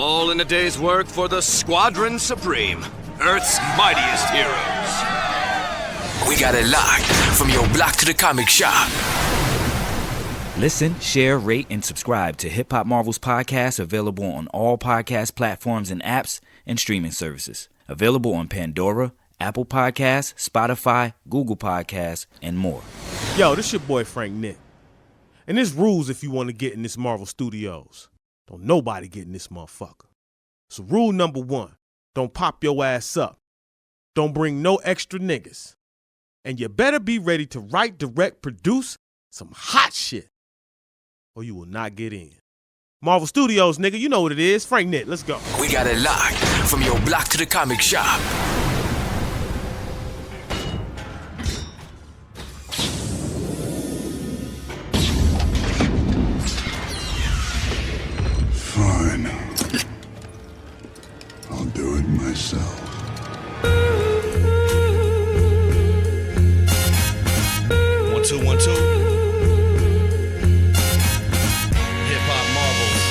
All in a day's work for the Squadron Supreme, Earth's mightiest heroes. We got it locked from your block to the comic shop. Listen, share, rate, and subscribe to Hip Hop Marvel's podcast, available on all podcast platforms and apps and streaming services. Available on Pandora, Apple Podcasts, Spotify, Google Podcasts, and more. Yo, this your boy Frank Nick. And there's rules if you want to get in this Marvel Studios. Don't nobody get in this motherfucker. So rule number 1, don't pop your ass up. Don't bring no extra niggas. And you better be ready to write, direct, produce some hot shit, or you will not get in. Marvel Studios, nigga, you know what it is. Frank Nick, let's go. We got it locked from your block to the comic shop. Fine. I'll do it myself. 1 2 1 2. Hip Hop Marvels.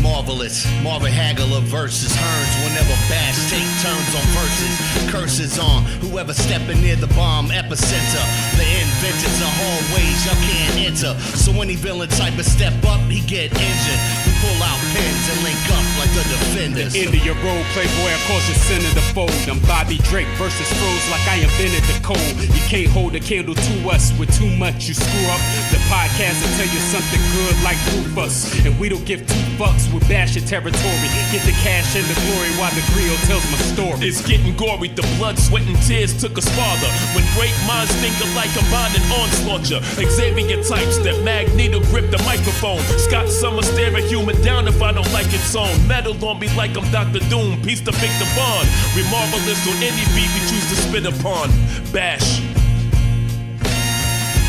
Marvelous, Marvin Hagler versus Hearns. Whenever Bash take turns on verses, curses on whoever stepping near the bomb epicenter. The inventors are hallways y'all can't enter. So any villain type of step up, he get injured. We pull out pins and link up like the defenders. The end of your road, playboy, of course it's center the fold. I'm Bobby Drake versus Froze like I invented the code. You can't hold a candle to us with too much, you screw up. The podcast will tell you something good like Rufus. And we don't give 2 fucks with bashing territory. Get the cash and the glory while the grill tells my story. It's getting gory, the blood, sweat, and tears took us farther. When great minds think alike, combined and onslaught ya. Xavier types that Magneto grip the microphone. Scott Summers staring human down if I don't like its own. Metal on me like I'm Dr. Doom, piece to pick the bond. We marvelous on any beat we choose to spit upon. Bash.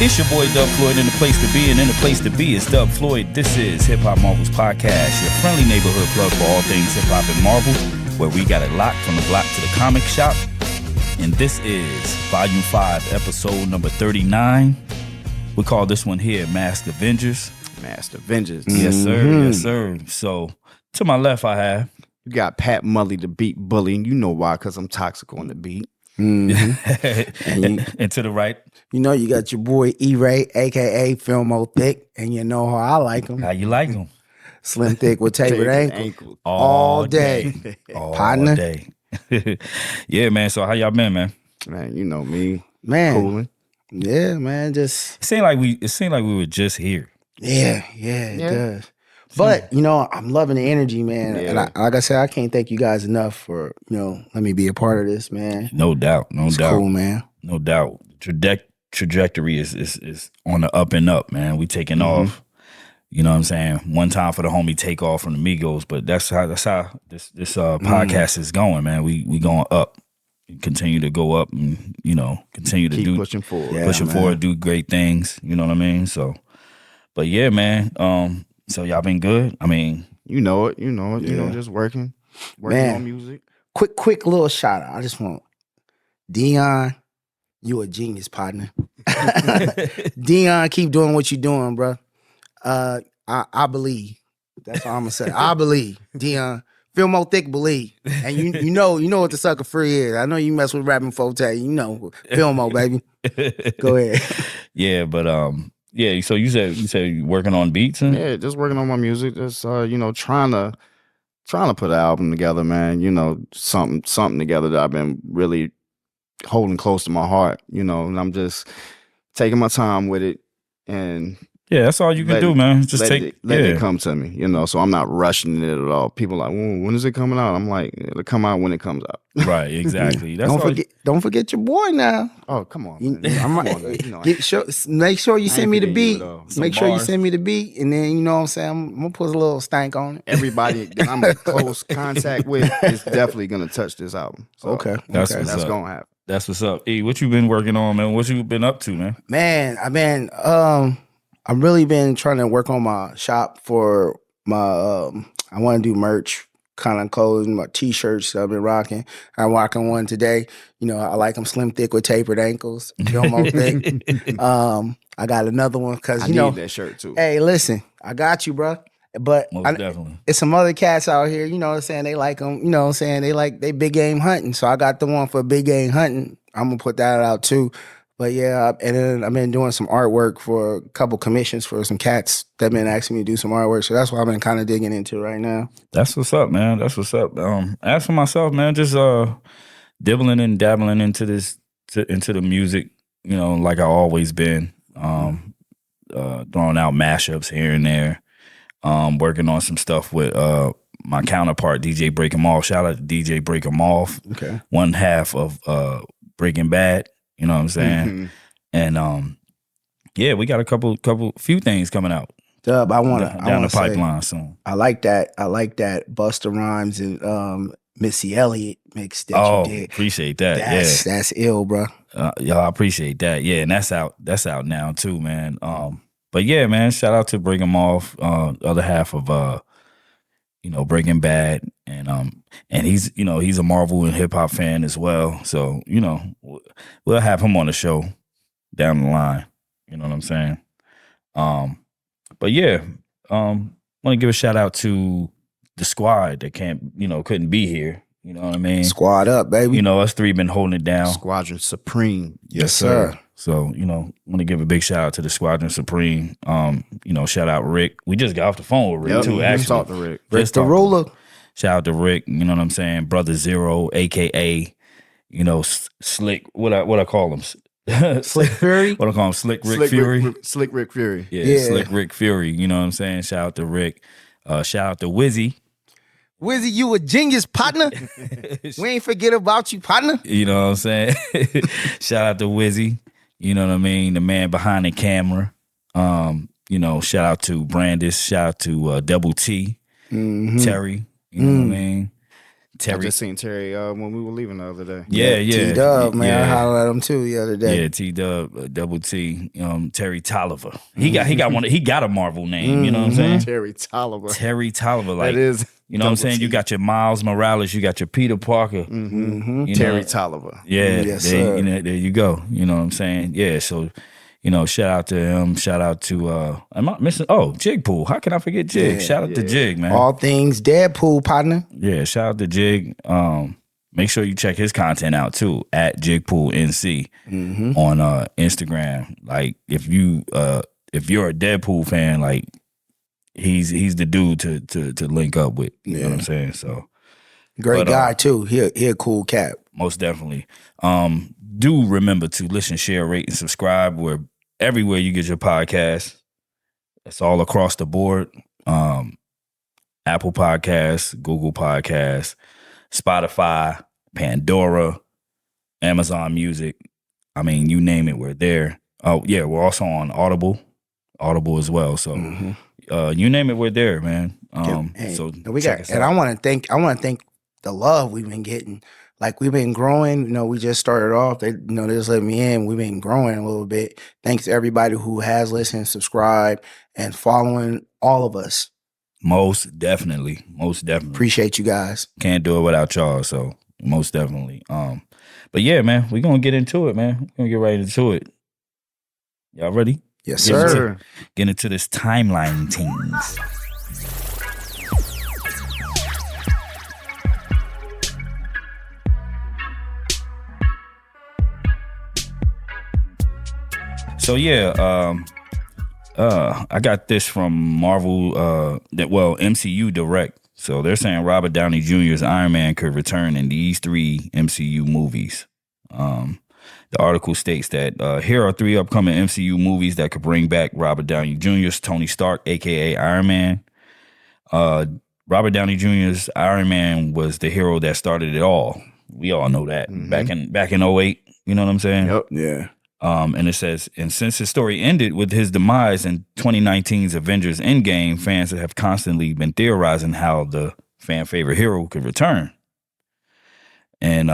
It's your boy Dub Floyd in the place to be, and in the place to be is Dub Floyd. This is Hip Hop Marvel's podcast, your friendly neighborhood plug for all things hip hop and Marvel, where we got it locked from the block to the comic shop. And this is Volume 5, Episode number 39. We call this one here Masked Avengers. Masked Avengers. Yes, sir. Yes, sir. So, to my left, I have... You got Pat Mully, the beat bully, and you know why, because I'm toxic on the beat. And to the right, you know, you got your boy E-Ray, a.k.a. Filmo Thick, and you know how I like him. How you like him? Slim Thick with tapered ankle. All day. All Partner. day. Yeah, man. So how y'all been, man? Man, you know me. Man. Cooling. Yeah, man. Just It seemed like we were just here. Yeah, it does. But, you know, I'm loving the energy, man. Yeah. And like I said, I can't thank you guys enough for, you know, let me be a part of this, man. No doubt. It's cool, man. No doubt. Trajectory is on the up and up, man. We taking off. You know what I'm saying? One time for the homie Takeoff from the Migos, but that's how this podcast is going, man. We going up. Continue to go up and, you know, continue to keep pushing forward. Yeah, pushing man. forward, do great things. You know what I mean? So, but yeah, man. So y'all been good? I mean, You know it, you know, Yeah. just working Man. on music. Quick little shout out. I just want Dion, you a genius, partner. Dion, keep doing what you're doing, bro. I believe. That's all I'm gonna say. I believe. Dion. Feel more thick, believe. And you know what the sucker free is. I know you mess with rapping Forte. You know, feel more, baby. Go ahead. yeah, but yeah. So you said you working on beats and Yeah, just working on my music. Just you know, trying to put an album together, man. You know, something together that I've been really holding close to my heart. You know, and I'm just taking my time with it and. yeah, that's all you can do, man. Just let it come to me, you know. So I'm not rushing it at all. People are like, when is it coming out? I'm like, it'll come out when it comes out. Right, exactly. That's Don't forget your boy now. Oh, come on, You- man. I'm Come on, make sure you send me the forgetting beat. you, though. Make Some sure you bars. send me the beat, and then you know what I'm saying. I'm gonna put a little stank on it. Everybody that I'm in close contact with is definitely gonna touch this album. So Okay. That's okay. what's that's up. gonna happen. That's what's up. E, what you been working on, man? What you been up to, man? Man, I've really been trying to work on my shop for my I want to do merch, kind of clothes, my t-shirts I've been rocking. I'm rocking one today. You know, I like them slim, thick with tapered ankles. Jomo thick. I got another one because, you know. need that shirt too. Hey, listen, I got you, bro. But Most definitely. it's some other cats out here, you know what I'm saying? They like them, you know what I'm saying? They big game hunting. So I got the one for big game hunting. I'm going to put that out too. But yeah, and then I've been doing some artwork for a couple commissions for some cats that been asking me to do some artwork. So that's what I've been kind of digging into right now. That's what's up, man. That's what's up. As for myself, man, just dibbling and dabbling into into the music, you know, like I always been. Throwing out mashups here and there. Working on some stuff with my counterpart, DJ Break 'Em Off. Shout out to DJ Break 'Em Off. Okay. One half of Breaking Bad. You know what I'm saying? And yeah, we got a few things coming out. Dub, I want down the pipeline soon. I like that Busta Rhymes and Missy Elliott mix that you did. Appreciate that. That's ill, bro. Y'all, I appreciate that. Yeah, and that's out now too, man. But yeah, man, shout out to Break 'Em Off, other half of Breaking Bad, and he's a Marvel and hip hop fan as well. So we'll have him on the show down the line. You know what I'm saying? But yeah, want to give a shout out to the squad that couldn't be here. You know what I mean? Squad up, baby. You know, us three been holding it down. Squadron Supreme. Yes, sir. So, want to give a big shout out to the Squadron Supreme. Shout out Rick. We just got off the phone with Rick too, actually. Talk to Rick. Rick the ruler. Shout out to Rick, you know what I'm saying? Brother Zero, aka, Slick, what I call him? Slick Fury? What I call him? Slick Rick Fury? Slick Rick Fury. Yeah, Slick Rick Fury, you know what I'm saying? Shout out to Rick. Shout out to Wizzy. Wizzy, you a genius, partner. We ain't forget about you, partner. You know what I'm saying? Shout out to Wizzy. You know what I mean? The man behind the camera. Shout out to Brandis. Shout out to Double T. Mm-hmm. Terry. You know what I mean? Terry. I just seen Terry when we were leaving the other day. Yeah. T-Dub, man. I hollered at him too the other day. Yeah, T-Dub, Double T, Terry Tolliver. He got a Marvel name, you know what I'm saying? Terry Tolliver. Terry Tolliver. Like, that is. You know what I'm saying? You got your Miles Morales, you got your Peter Parker. Mm-hmm. Terry Tolliver. Yeah, yes, sir. There you go. You know what I'm saying? Yeah, so, shout out to him. Shout out to, am I missing? Oh, Jig Pool. How can I forget Jig? Yeah, shout out to Jig, man. All things Deadpool, partner. Yeah, shout out to Jig. Make sure you check his content out too at JigPoolNC on Instagram. Like, if you're a Deadpool fan, like, he's the dude to link up with. You know what I'm saying? So great guy too. He a cool cat. Most definitely. Do remember to listen, share, rate, and subscribe. We're everywhere you get your podcast. It's all across the board. Apple Podcasts, Google Podcasts, Spotify, Pandora, Amazon Music. I mean, you name it, we're there. Oh yeah, we're also on Audible as well. So you name it, we're there, man. So we got, and I want to thank the love we've been getting. Like, we've been growing. We just started off. They just let me in. We've been growing a little bit. Thanks to everybody who has listened, subscribed, and following all of us. Most definitely. Appreciate you guys. Can't do it without y'all. So most definitely. But yeah, man, we're gonna get into it, man. We're gonna get right into it. Y'all ready? Yes, sir. Get into this timeline things. So yeah, I got this from Marvel, MCU Direct. So they're saying Robert Downey Jr.'s Iron Man could return in these 3 MCU movies. The article states that here are 3 upcoming MCU movies that could bring back Robert Downey Jr.'s Tony Stark, aka Iron Man. Robert Downey Jr.'s Iron Man was the hero that started it all. We all know that back in 08. You know what I'm saying? Yep. Yeah. And it says, and since his story ended with his demise in 2019's Avengers Endgame, fans have constantly been theorizing how the fan favorite hero could return. And,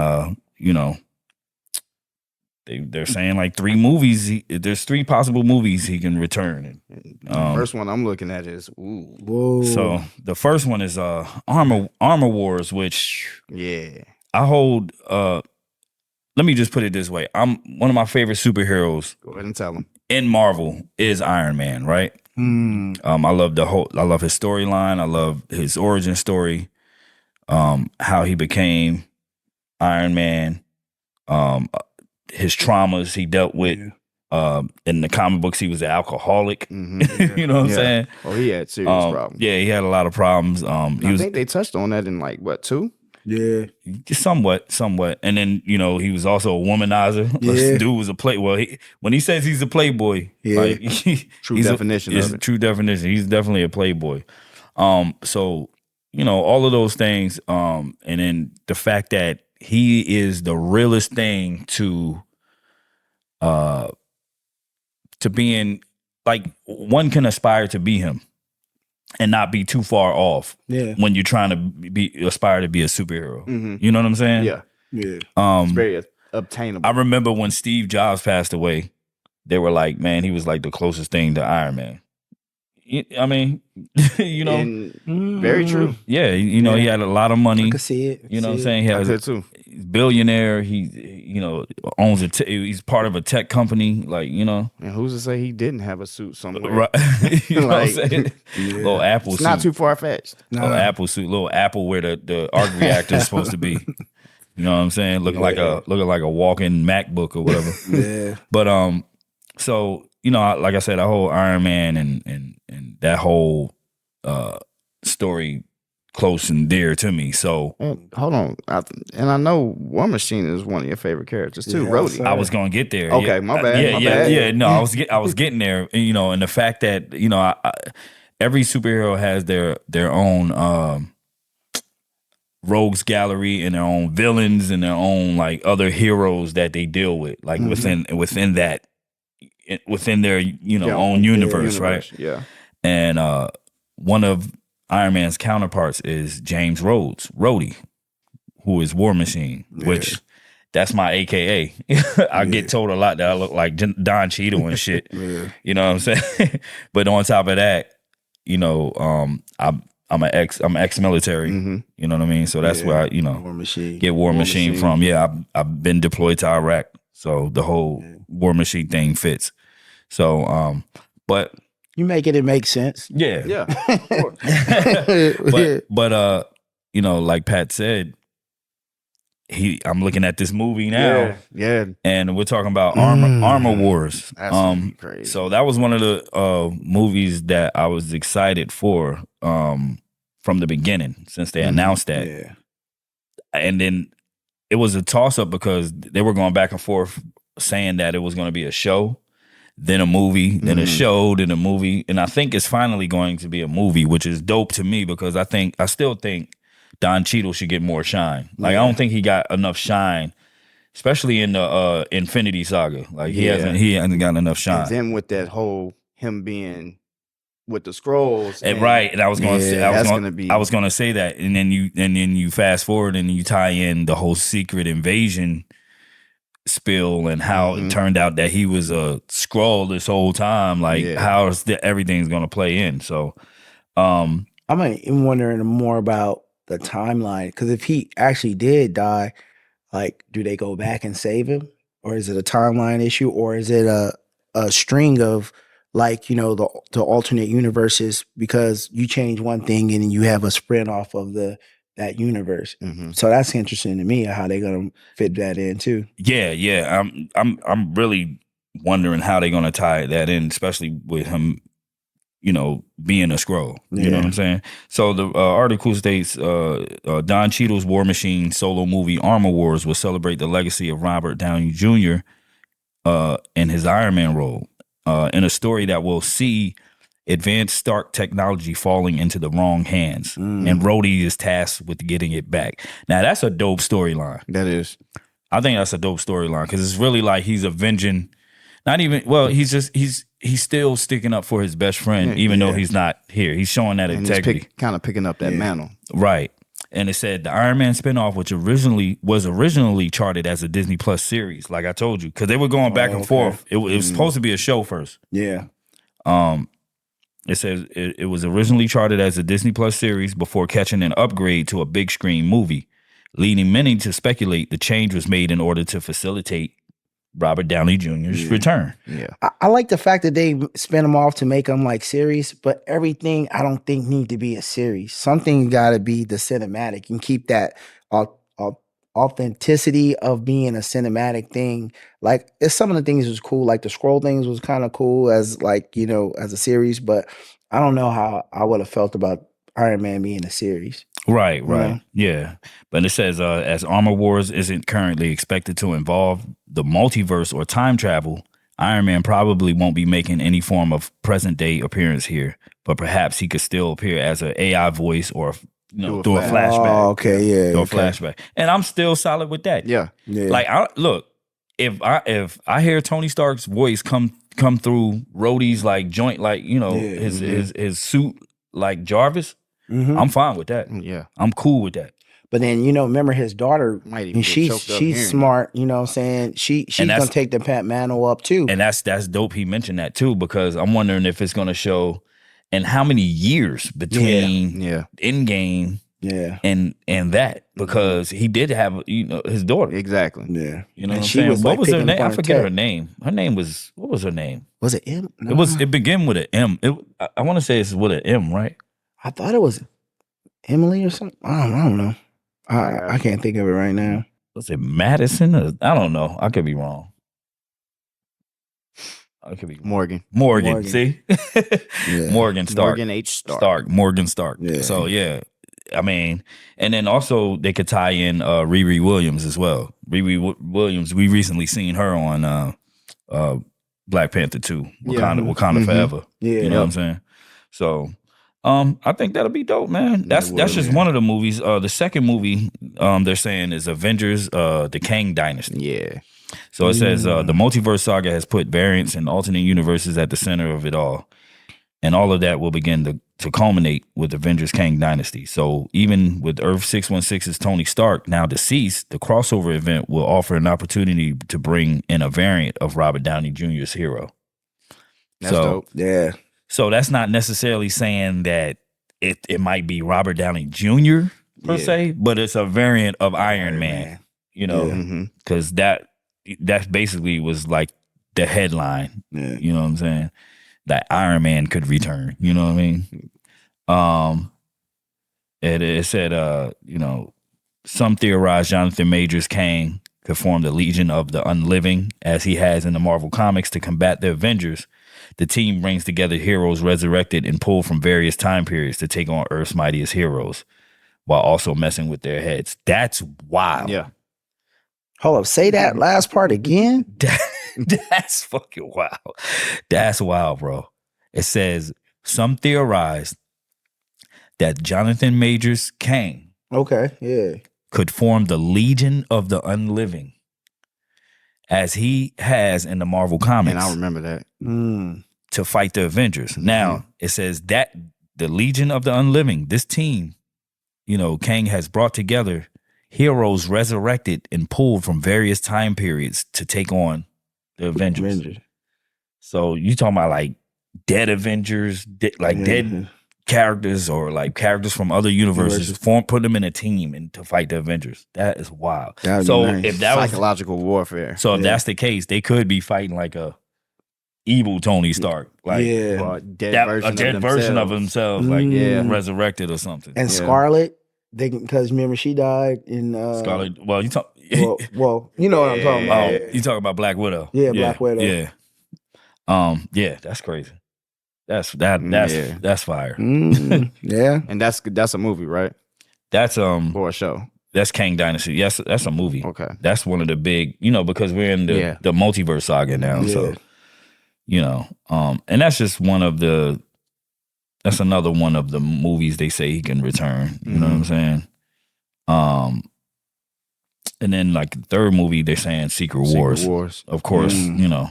they're saying like 3 movies. There's 3 possible movies he can return. The first one I'm looking at is Whoa. So the first one is Armor Wars, which I hold. Let me just put it this way: I'm one of my favorite superheroes. Go ahead and tell him. In Marvel is Iron Man, right? I love his storyline. I love his origin story. How he became Iron Man. His traumas he dealt with. In the comic books, he was an alcoholic. You know what I'm saying? Oh, he had serious problems. Yeah, he had a lot of problems. I think they touched on that in like what 2? Yeah, somewhat. And then he was also a womanizer. This dude was a play. Well, when he says he's a playboy, like true definition of it. True definition. He's definitely a playboy. So all of those things. And then the fact that he is the realest thing to being like one can aspire to be him and not be too far off when you're trying to aspire to be a superhero. You know what I'm saying? Yeah. It's very obtainable. I remember when Steve Jobs passed away, they were like, man, he was like the closest thing to Iron Man. I mean, very true. Yeah, he had a lot of money. I could see it. You know what I'm saying? He has too. He's a billionaire. He owns he's part of a tech company. Like, And who's to say he didn't have a suit somewhere? Right. You know what I'm saying? Little Apple it's suit. Not too far fetched. Little Apple suit. Little Apple where the arc reactor is supposed to be. You know what I'm saying? Looking like a walking MacBook or whatever. Yeah. But so like I said, that whole Iron Man and that whole story close and dear to me. So hold on, I know War Machine is one of your favorite characters too. Rhodey. I was gonna get there. Okay, my bad. Yeah. No, I was getting there. And the fact that every superhero has their own rogues gallery and their own villains and their own like other heroes that they deal with, like within their own universe, right? Yeah. And one of Iron Man's counterparts is James Rhodey, who is War Machine, which that's my AKA. I get told a lot that I look like Don Cheadle and shit. You know what I'm saying? But on top of that, I'm ex-military. You know what I mean? So that's where I War Machine. get War Machine from. Yeah, I've been deployed to Iraq, so the whole War Machine thing fits. So, but you make it make sense. Yeah. but like Pat said, I'm looking at this movie now. Yeah. And we're talking about Armor Wars. That's crazy. So that was one of the movies that I was excited for from the beginning, since they announced that. Yeah. And then it was a toss-up because they were going back and forth saying that it was going to be a show, then a movie, then a show, then a movie. And I think it's finally going to be a movie, which is dope to me because I still think Don Cheadle should get more shine. Like, I don't think he got enough shine, especially in the Infinity Saga. Like, he hasn't gotten enough shine. And then with that whole him being with the scrolls, right? And I was going to say, I was going to say that, and then you fast forward and you tie in the whole secret invasion spill and how it turned out that he was a Skrull this whole time. Like, how is everything's going to play in? So, I'm even wondering more about the timeline, because if he actually did die, like, do they go back and save him, or is it a timeline issue, or is it a string of like the alternate universes, because you change one thing and you have a sprint off of that universe. So that's interesting to me how they're gonna fit that in too. Yeah. I'm really wondering how they're gonna tie that in, especially with him, being a Skrull. You know what I'm saying? So the article states Don Cheadle's War Machine solo movie Armor Wars will celebrate the legacy of Robert Downey Jr. In his Iron Man role, in a story that will see advanced Stark technology falling into the wrong hands, and Rhodey is tasked with getting it back. Now that's a dope storyline. That is. I think that's a dope storyline because it's really like he's avenging. Not even, well, he's still sticking up for his best friend, even though he's not here. He's showing that integrity. Kind of picking up that mantle. Right. And it said the Iron Man spinoff, which was originally charted as a Disney Plus series, like I told you, because they were going back and forth. It was supposed to be a show first. Yeah. It says it was originally charted as a Disney Plus series before catching an upgrade to a big screen movie, leading many to speculate the change was made in order to facilitate Robert Downey Jr.'s return. Yeah. I like the fact that they spin them off to make them like series, but everything I don't think need to be a series. Something got to be the cinematic and keep that authenticity of being a cinematic thing. Like some of the things was cool, like the scroll things was kind of cool as like, you know, as a series, but I don't know how I would have felt about Iron Man being a series. Right. Yeah. But it says, as Armor Wars isn't currently expected to involve the multiverse or time travel, Iron Man probably won't be making any form of present day appearance here, but perhaps he could still appear as an AI voice or through a flashback. Oh, okay, yeah. Through a flashback. And I'm still solid with that. Yeah. Like, look, if I hear Tony Stark's voice come through Rhodey's like joint, like, you know, his suit like Jarvis, I'm fine with that. Yeah. I'm cool with that. But then, you know, remember his daughter, Might even and get choked up hearing she's smart, you know what I'm saying? She's going to take the Pat Mantle up too. And that's dope he mentioned that too, because I'm wondering if it's going to show and how many years between Endgame and that, because he did have, you know, his daughter. Exactly. Yeah. You know And what I'm she saying? was, What like, was her picking name? up I on forget her her tech. name. Her name was, what was her name? Was it M? No. It began with an M. I want to say it's with an M, right? I thought it was Emily or something. I don't know. I can't think of it right now. Was it Madison? I don't know. I could be wrong. Morgan. See? Morgan Stark. Morgan H. Stark. Morgan Stark. Yeah. So, yeah. I mean, and then also they could tie in Riri Williams as well. Riri Williams, we recently seen her on Black Panther 2, Wakanda Forever. Yeah. You know what I'm saying? So, I think that'll be dope, man. That's just one of the movies. The second movie they're saying is Avengers, the Kang Dynasty. Yeah. So it says the multiverse saga has put variants and alternate universes at the center of it all. And all of that will begin to culminate with Avengers Kang Dynasty. So even with Earth 616's Tony Stark now deceased, the crossover event will offer an opportunity to bring in a variant of Robert Downey Jr.'s hero. That's dope. Yeah. So that's not necessarily saying that it might be Robert Downey Jr. per se, but it's a variant of Iron Man. You know, because that basically was like the headline. Yeah. You know what I'm saying? That Iron Man could return. You know what I mean? It said, you know, some theorize Jonathan Majors Kang could form the Legion of the Unliving, as he has in the Marvel Comics, to combat the Avengers. The team brings together heroes resurrected and pulled from various time periods to take on Earth's mightiest heroes, while also messing with their heads. That's wild. Yeah. Hold up. Say that last part again. That's fucking wild. That's wild, bro. It says some theorize that Jonathan Majors Kang could form the Legion of the Unliving, as he has in the Marvel Comics. And I remember that. To fight the Avengers. Now, it says that the Legion of the Unliving, this team, you know, Kang has brought together heroes resurrected and pulled from various time periods to take on the Avengers. So you talking about like dead Avengers, dead characters, or like characters from other universes, put them in a team and to fight the Avengers. That is wild. So if that was psychological warfare. So if that's the case, they could be fighting like a evil Tony Stark, like or a dead version of themselves, like resurrected or something. And Scarlet, because remember she died in Scarlet. Well, you talk. well, you know what I'm talking about. You talking about Black Widow? Yeah, Black Widow. Yeah, that's crazy. That's fire. Yeah, and that's a movie, right? That's or a show. That's Kang Dynasty. Yes, that's a movie. Okay, that's one of the big, you know, because we're in the multiverse saga now. Yeah. So, you know, and that's just that's another one of the movies they say he can return. You know what I'm saying? And then like the third movie, they're saying Secret Wars. Of course, you know.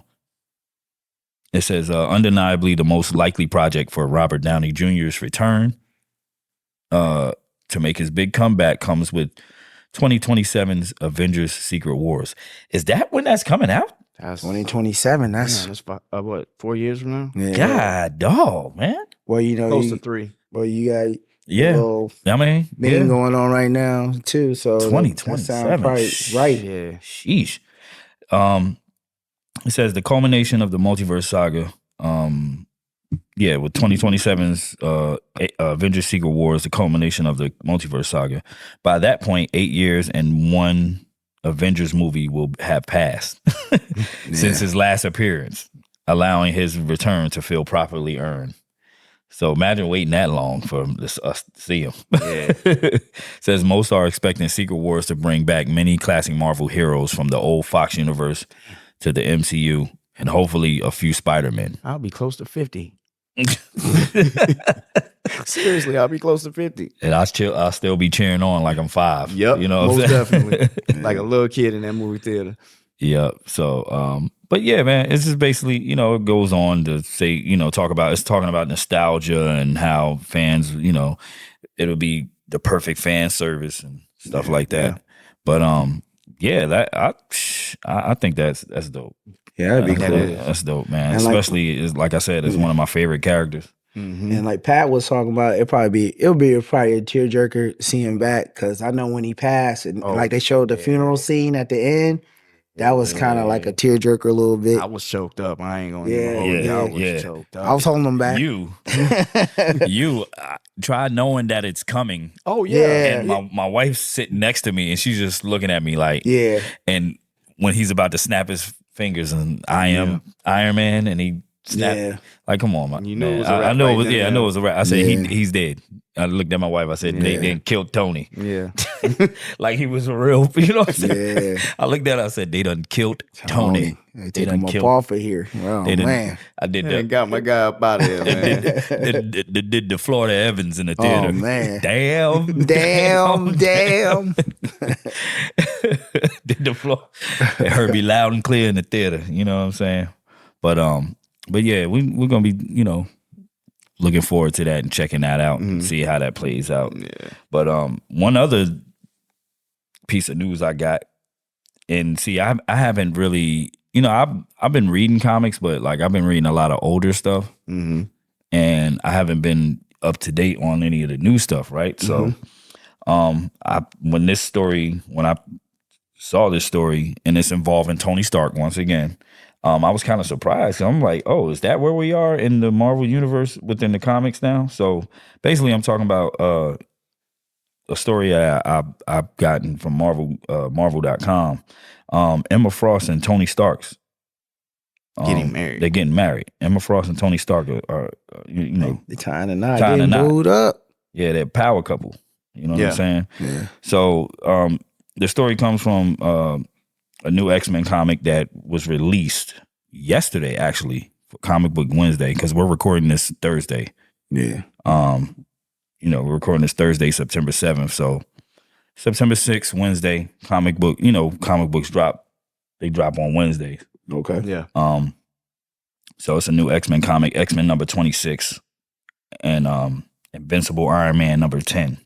It says undeniably the most likely project for Robert Downey Jr.'s return. to make his big comeback comes with 2027's Avengers Secret Wars. Is that when that's coming out? That's 2027. That's man, that's what, 4 years from now? yeah. God, dog, man. Well, you know, Close to 3. well, you got Yeah. a little I mean, thing going on right now too. So that 2027. sounds probably right. Yeah. Sheesh. It says the culmination of the multiverse saga. With 2027's Avengers Secret Wars, the culmination of the multiverse saga. By that point, 8 years and one Avengers movie will have passed since his last appearance, allowing his return to feel properly earned. So imagine waiting that long for us to see him. Yeah. Says most are expecting Secret Wars to bring back many classic Marvel heroes from the old Fox universe to the MCU, and hopefully a few Spider-Men. I'll be close to 50. Seriously, I'll be close to 50. And I'll still be cheering on like I'm 5. Yep, you know what most I'm saying? definitely. Like a little kid in that movie theater. Yep. So, but yeah, man, it's just basically, it goes on to say, it's talking about nostalgia and how fans, it'll be the perfect fan service and stuff like that. Yeah. But I think that's dope. Yeah, that'd be cool. That's dope, man. And especially, like I said, it's one of my favorite characters. Mm-hmm. And like Pat was talking about, it'll be probably a tearjerker seeing him back, because I know when he passed and like they showed the funeral scene at the end, that was kind of like a tearjerker a little bit. I was choked up. I ain't gonna Yeah, I was choked up. I was holding him back. You try knowing that it's coming. Oh yeah. And my wife's sitting next to me and she's just looking at me like, yeah. And when he's about to snap his fingers and I am Iron Man and he snapped, like, come on, man. You knew it was a rap. I know it was a rap. I said he's dead. I looked at my wife. I said they killed Tony. Yeah. Like he was a real, you know what I'm saying? Yeah. I looked at her. I said they done killed Tony. They take him up off of here. Oh, man. I did that. Got my guy up out of here, man. did the Florida Evans in the theater. Oh, man. Damn. Did the floor. Herbie loud and clear in the theater. You know what I'm saying? But yeah, we're gonna be, looking forward to that and checking that out and see how that plays out. Yeah. But one other piece of news I got, and see, I haven't really, I've been reading comics, but like I've been reading a lot of older stuff, and I haven't been up to date on any of the new stuff, right? So, when I saw this story and it's involving Tony Stark once again. I was kind of surprised. I'm like, oh, is that where we are in the Marvel universe within the comics now? So basically, I'm talking about a story I've gotten from Marvel.com. Emma Frost and Tony Stark's getting married. They're getting married. Emma Frost and Tony Stark are they're tying a knot. Tying a knot. Moved up. Yeah, they're a power couple. You know what I'm saying? Yeah. So the story comes from a new X-Men comic that was released yesterday, actually, for Comic Book Wednesday, because we're recording this Thursday. Yeah. We're recording this Thursday, September 7th. So September 6th, Wednesday, comic books drop. They drop on Wednesdays. Okay. Yeah. So it's a new X-Men comic, X-Men number 26, and Invincible Iron Man number 10.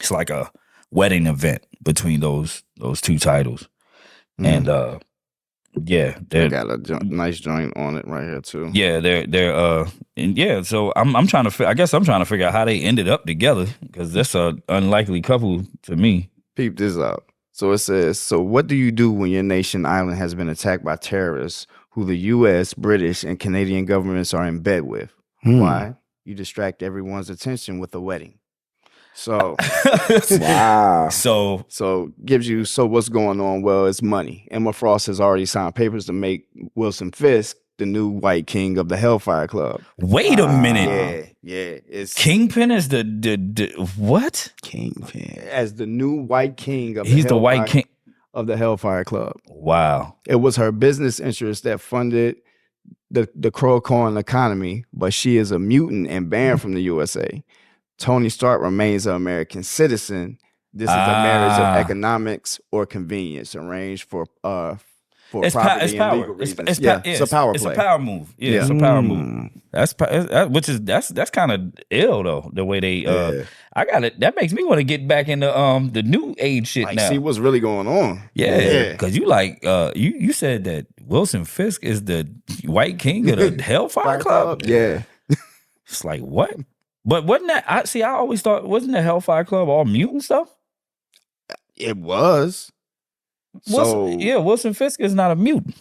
It's like a wedding event between those two titles. And they got a nice joint on it right here too. Yeah, they're so I'm trying to I guess I'm trying to figure out how they ended up together, because that's an unlikely couple to me. Peep this out. So it says, so what do you do when your nation island has been attacked by terrorists who the US, British, and Canadian governments are in bed with? Why? You distract everyone's attention with a wedding. So wow. So gives you, so what's going on? Well, it's money. Emma Frost has already signed papers to make Wilson Fisk the new White King of the Hellfire Club. Wait a minute. Yeah. It's Kingpin is the what? Kingpin as the new White King of He's the White King of the Hellfire Club. Wow. It was her business interests that funded the Crocorn economy, but she is a mutant and banned from the USA. Tony Stark remains an American citizen. This is a marriage of economics or convenience arranged for for property and legal reasons. It's a power play. It's a power move. Yeah, it's a power move. That's kind of ill though. The way they I got it. That makes me want to get back into the new age shit now. See what's really going on. Yeah, because you you said that Wilson Fisk is the White King of the Hellfire Club. Yeah, it's like what? But wasn't that? I always thought wasn't the Hellfire Club all mutant stuff? It was. Wilson Fisk is not a mutant.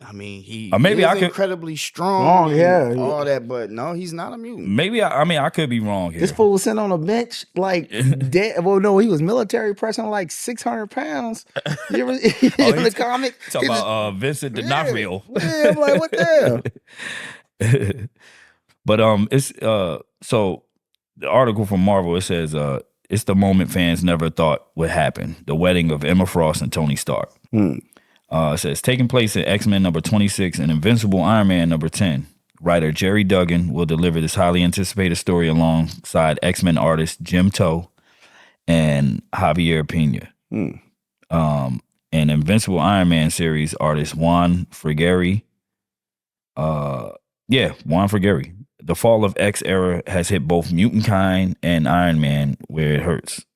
I mean, he is incredibly strong. All that, but no, he's not a mutant. Maybe I could be wrong here. This fool was sitting on a bench like dead. Well, no, he was military pressing like 600 pounds. You ever in the comic? Talking about Vincent D'Onofrio. Yeah, I'm like, what the hell? But it's so the article from Marvel, it says it's the moment fans never thought would happen: the wedding of Emma Frost and Tony Stark. It says taking place in X-Men number 26 and Invincible Iron Man number 10. Writer Jerry Duggan will deliver this highly anticipated story alongside X-Men artist Jim Toh and Javier Pena. And Invincible Iron Man series artist Juan Frigeri. Juan Frigeri. The fall of X era has hit both mutant kind and Iron Man where it hurts.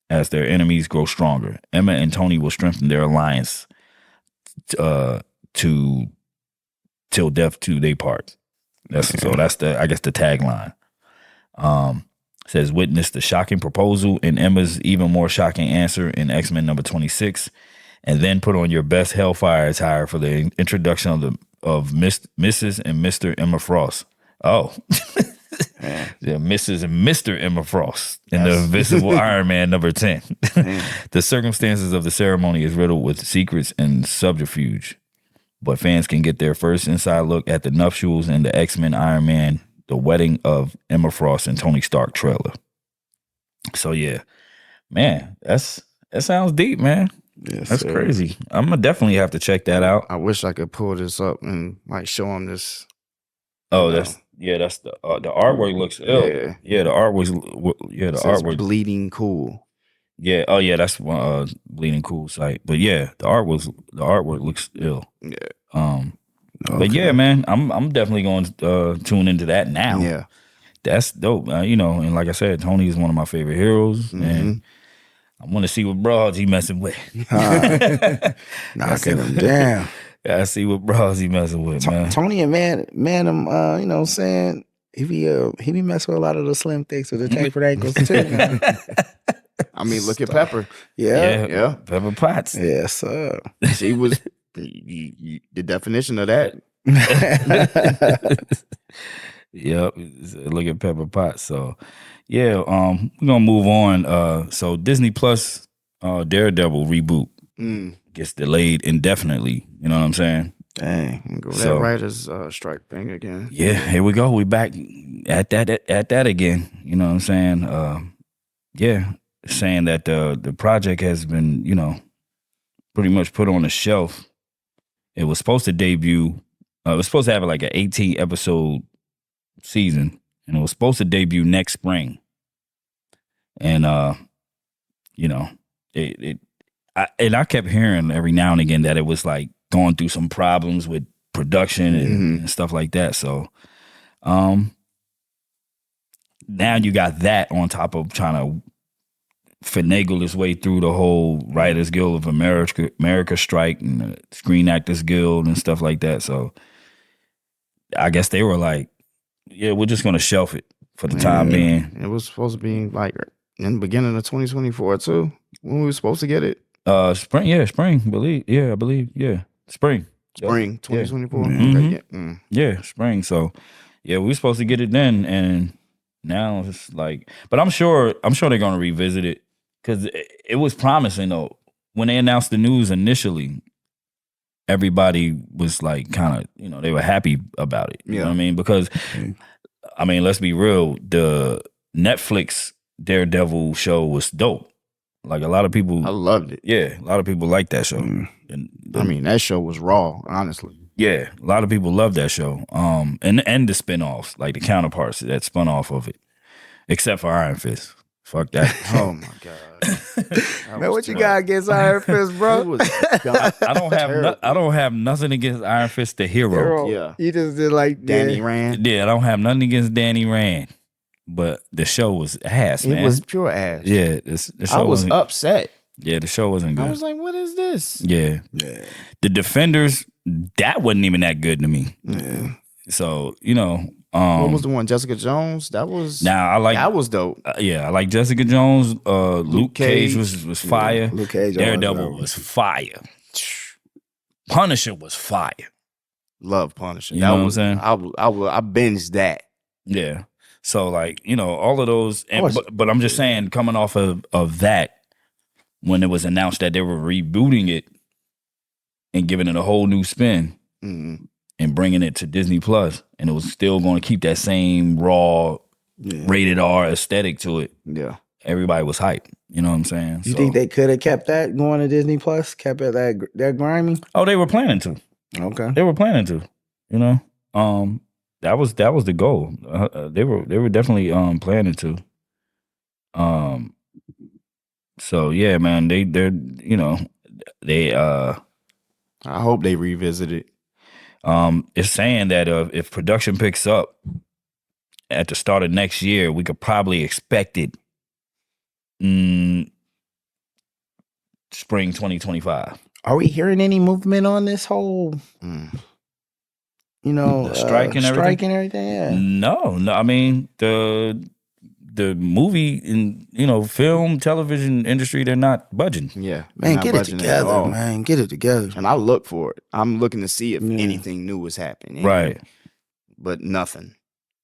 As their enemies grow stronger, Emma and Tony will strengthen their alliance to till death do they part. That's the tagline. Says witness the shocking proposal and Emma's even more shocking answer in X-Men number 26, and then put on your best Hellfire attire for the introduction of Mrs. and Mr. Emma Frost. Oh, yeah, Mrs. and Mr. Emma Frost in the Invincible Iron Man number 10. The circumstances of the ceremony is riddled with secrets and subterfuge, but fans can get their first inside look at the nuptials in the X-Men Iron Man, the wedding of Emma Frost and Tony Stark trailer. So yeah, man, that sounds deep, man. Yes, that's crazy. I'm gonna definitely have to check that out. I wish I could pull this up and like show them this. Oh, that's the artwork looks ill. Yeah, the artwork. Yeah, the artwork. Bleeding Cool. Yeah. Oh, yeah. That's one Bleeding Cool site. But yeah, the artwork looks ill. Yeah. But yeah, man, I'm definitely going to tune into that now. Yeah. That's dope. And like I said, Tony is one of my favorite heroes, and I want to see what broads he messing with. Knocking him down. I see what bras he messing with, man. Tony and man, you know what I'm saying? He be messing with a lot of the slim thicks with the tapered ankles too. I mean, look at Pepper. Yeah. Pepper Potts. Yes, sir. She was the definition of that. Yep. Look at Pepper Potts. So yeah, we're gonna move on. So Disney Plus Daredevil reboot gets delayed indefinitely. You know what I'm saying? Dang, go that writer's strike thing again. Yeah, here we go. We back at that again. You know what I'm saying? Saying that the project has been, pretty much put on a shelf. It was supposed to debut. It was supposed to have like an 18 episode season, and it was supposed to debut next spring. And I kept hearing every now and again that it was like going through some problems with production and stuff like that. So, now you got that on top of trying to finagle his way through the whole Writers Guild of America strike and the Screen Actors Guild and stuff like that. So, I guess they were like, "Yeah, we're just going to shelf it for the time being." It was supposed to be like in the beginning of 2024 too. When we were supposed to get it. Spring. I believe, spring. Spring 2024. Mm-hmm. Yeah, spring. So, yeah, we were supposed to get it then, and now it's like. But I'm sure they're gonna revisit it because it was promising though. When they announced the news initially, everybody was like, kind of, they were happy about it. You know what I mean? Because, I mean, let's be real. The Netflix Daredevil show was dope. Like a lot of people, I loved it. Yeah, a lot of people like that show. And I mean, that show was raw, honestly. Yeah, a lot of people love that show. And the spinoffs, like the counterparts that spun off of it, except for Iron Fist. Fuck that. Oh my god. Man, what you got against Iron Fist, bro? I don't have nothing against Iron Fist the hero. Yeah. You just did like Danny Rand. Yeah, I don't have nothing against Danny Rand. But the show was ass, man. It was pure ass. Yeah, the show I was upset. Yeah, the show wasn't good. I was like, what is this? Yeah. The Defenders, that wasn't even that good to me. Yeah. So, you know. What was the one? Jessica Jones? That was that was dope. I like Jessica Jones. Luke Cage was fire. Luke Cage. Daredevil was fire. Punisher was fire. Love Punisher. You know what I'm saying? I binged that. Yeah. So like, you know, all of those but I'm just saying, coming off of that, when it was announced that they were rebooting it and giving it a whole new spin and bringing it to Disney Plus, and it was still going to keep that same raw rated R aesthetic to it. Yeah. Everybody was hyped. You know what I'm saying? You think they could have kept that going to Disney Plus? Kept it that grimy? Oh, they were planning to. Okay. They were planning to. You know? That was the goal. They were definitely planning to. So yeah, man, they're you know, they I hope they revisit it. It's saying that if production picks up at the start of next year, we could probably expect it spring 2025. Are we hearing any movement on this whole you know, The strike and everything? Yeah. No. I mean, the movie and, you know, film, television industry, they're not budging. Yeah. Man, not get it budging at together, all. man. Get it together. And I look for it. I'm looking to see if anything new is happening. Right. But nothing.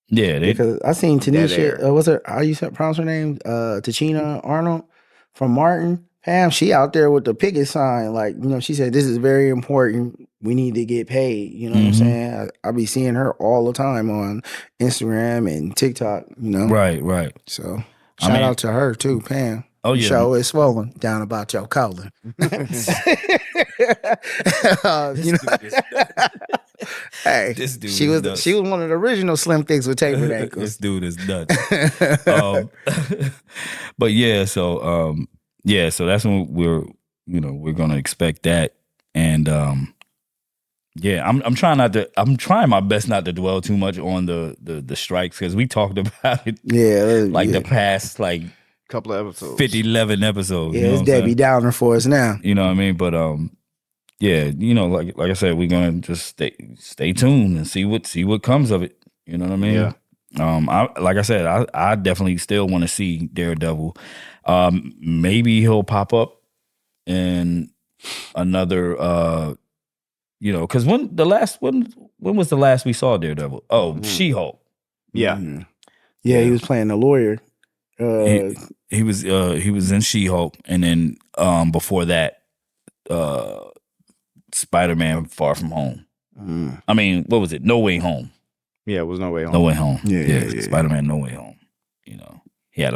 Yeah. Because I seen Dead Tanisha, air. what's her, how you pronounce her name? Tachina Arnold from Martin. Pam, she out there with the picket sign. Like, you know, she said, this is very important. We need to get paid. You know what I'm saying? I be seeing her all the time on Instagram and TikTok, you know? Right. So shout out to her too, Pam. Oh, yeah. Show is swollen down about your colon. You know? Hey, This dude she is was nuts. she was one of the original slim things with tapered ankles. This dude is nuts. But yeah, so that's when we're gonna expect that. And I'm trying my best not to dwell too much on the strikes, because we talked about it the past couple of episodes. 11 episodes. Yeah, you know it's what I'm Debbie saying? Downer for us now. You know what I mean? But yeah, you know, like I said, we're gonna just stay tuned and see what comes of it. You know what I mean? Yeah. Like I said, I definitely still want to see Daredevil. Maybe he'll pop up in another because when was the last we saw Daredevil? Oh, She-Hulk. Yeah. Yeah, he was playing the lawyer. He was in She-Hulk, and then before that, Spider-Man Far From Home. I mean, what was it? No Way Home. Yeah, it was No Way Home. No Way Home. Yeah. Spider-Man No Way Home. You know, he had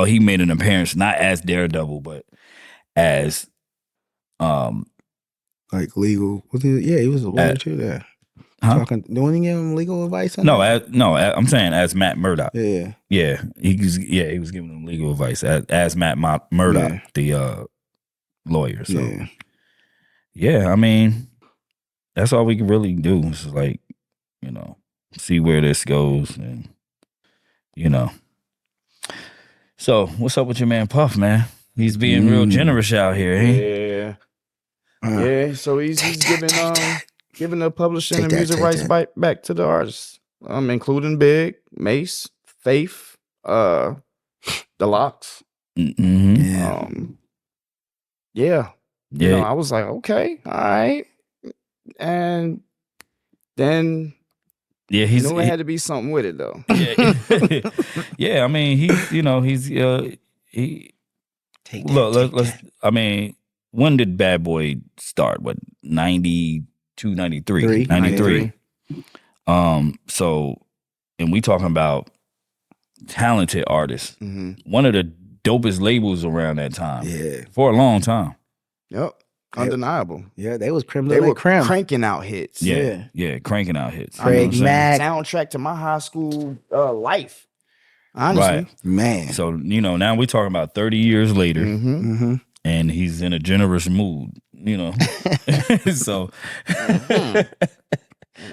he made an appearance not as Daredevil, but as like legal. He was a lawyer too. Yeah, doing he give him legal advice? On I'm saying as Matt Murdock. Yeah, he was giving him legal advice as Matt Murdock, the lawyer. So yeah, I mean, that's all we can really do. Is like, you know, see where this goes, and you know. So what's up with your man Puff, man? He's being real generous out here, Yeah. Yeah, so he's giving the publishing and music rights back to the artists, including Big, Mace, Faith, the Locks. Mm-hmm. You know, I was like, okay, all right, and then he had to be something with it though. Yeah, I mean, let's. I mean, when did Bad Boy start? What, 92, 93? 93. So, and we talking about talented artists. One of the dopest labels around that time. Yeah. For a long time. Yep. Undeniable. Yeah, they was creme They de la were creme. cranking out hits. Yeah, cranking out hits. Craig You know what I'm saying? Mack. Soundtrack to my high school life. Honestly, Right. man. So, now we're talking about 30 years later, Mm-hmm. and he's in a generous mood, So,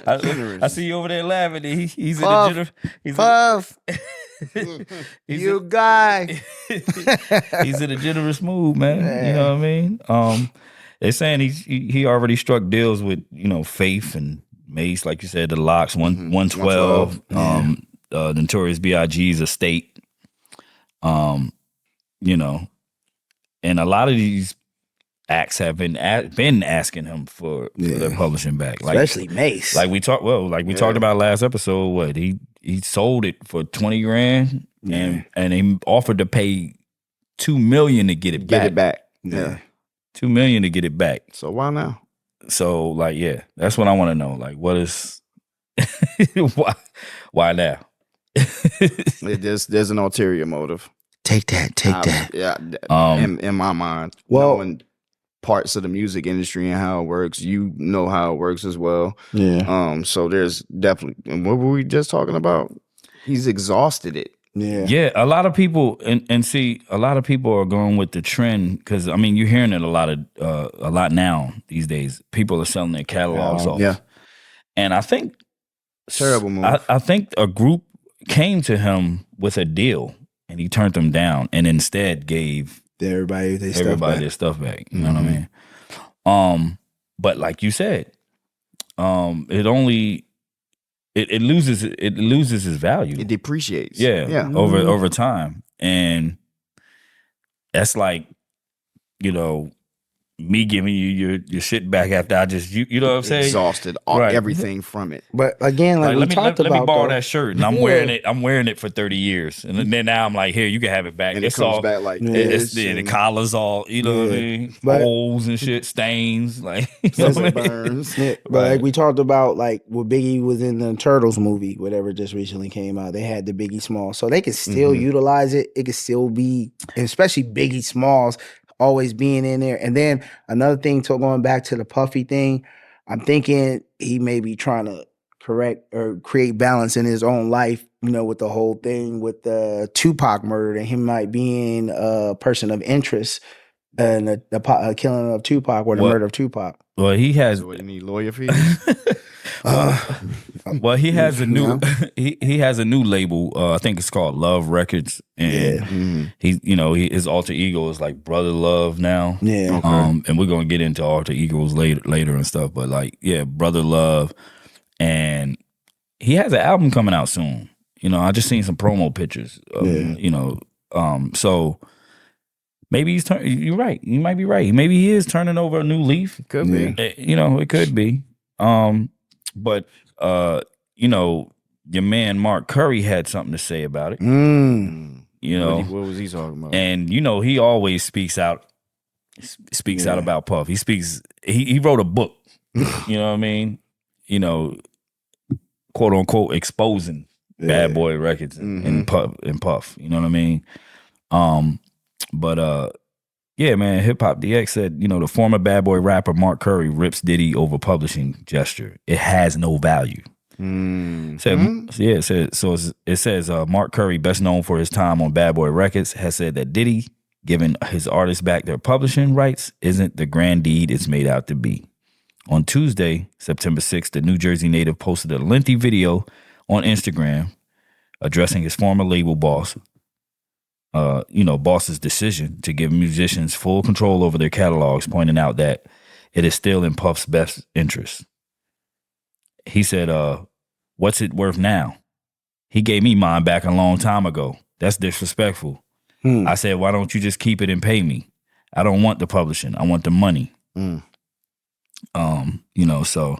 I see you over there laughing. He's Puff, in a generous. Puff, He's you guy. he's in a generous mood, man. You know what I mean? They're saying he already struck deals with Faith and Mace, like you said, the Locks, 112, Notorious B.I.G.'s estate. And a lot of these acts have been asking him for their publishing back, Especially Mace. Like we talked about last episode. What he sold it for $20,000, and they offered to pay $2 million to get it back. Yeah. $2 million to get it back. So why now? So that's what I want to know. Like, what is why now? There's an ulterior motive. Take that. Yeah. In my mind, well, knowing parts of the music industry and how it works, you know how it works as well. Yeah. So there's definitely. And what were we just talking about? He's exhausted it. Yeah. A lot of people and see, a lot of people are going with the trend because you're hearing it a lot now these days. People are selling their catalogs off. Yeah. And I think terrible move. I think a group came to him with a deal and he turned them down and instead gave everybody their stuff back. You know what I mean? But like you said, it loses its value. It depreciates. Yeah. Over time. And that's like, me giving you your shit back after I just you know what I'm saying? Exhausted everything from it. But again, like we talked about, let me borrow that shirt, and I'm wearing it for 30 years, and then now I'm like, here, you can have it back. And it's it comes all back like the collar's all, what I mean, holes and shit, stains, like burns. Yeah, but like we talked about, like when Biggie was in the Turtles movie, whatever just recently came out, they had the Biggie Smalls, so they could still utilize it. It could still be, and especially Biggie Smalls always being in there. And then another thing, going back to the Puffy thing, I'm thinking he may be trying to correct or create balance in his own life, with the whole thing with the Tupac murder, and him might being a person of interest in the killing of Tupac or the murder of Tupac. Well, he has. So what, you need lawyer fees? Well, he has a new he has a new label. I think it's called Love Records, and his alter ego is like Brother Love now. Yeah. And we're gonna get into alter egos later and stuff. But Brother Love, and he has an album coming out soon. I just seen some promo pictures. So maybe he's you're right. You might be right. Maybe he is turning over a new leaf. Could be. It could be. But your man Mark Curry had something to say about it. What was he talking about? And he always speaks out about Puff. He wrote a book. You know what I mean? Quote unquote exposing Bad Boy Records and Puff. You know what I mean? Yeah, man, Hip Hop DX said, the former Bad Boy rapper Mark Curry rips Diddy over publishing gesture. It has no value. It says Mark Curry, best known for his time on Bad Boy Records, has said that Diddy giving his artists back their publishing rights isn't the grand deed it's made out to be. On Tuesday, September 6th, the New Jersey native posted a lengthy video on Instagram addressing his former label boss. Boss's decision to give musicians full control over their catalogs, pointing out that it is still in Puff's best interest. He said, what's it worth now? He gave me mine back a long time ago. That's disrespectful. I said, why don't you just keep it and pay me? I don't want the publishing. I want the money. So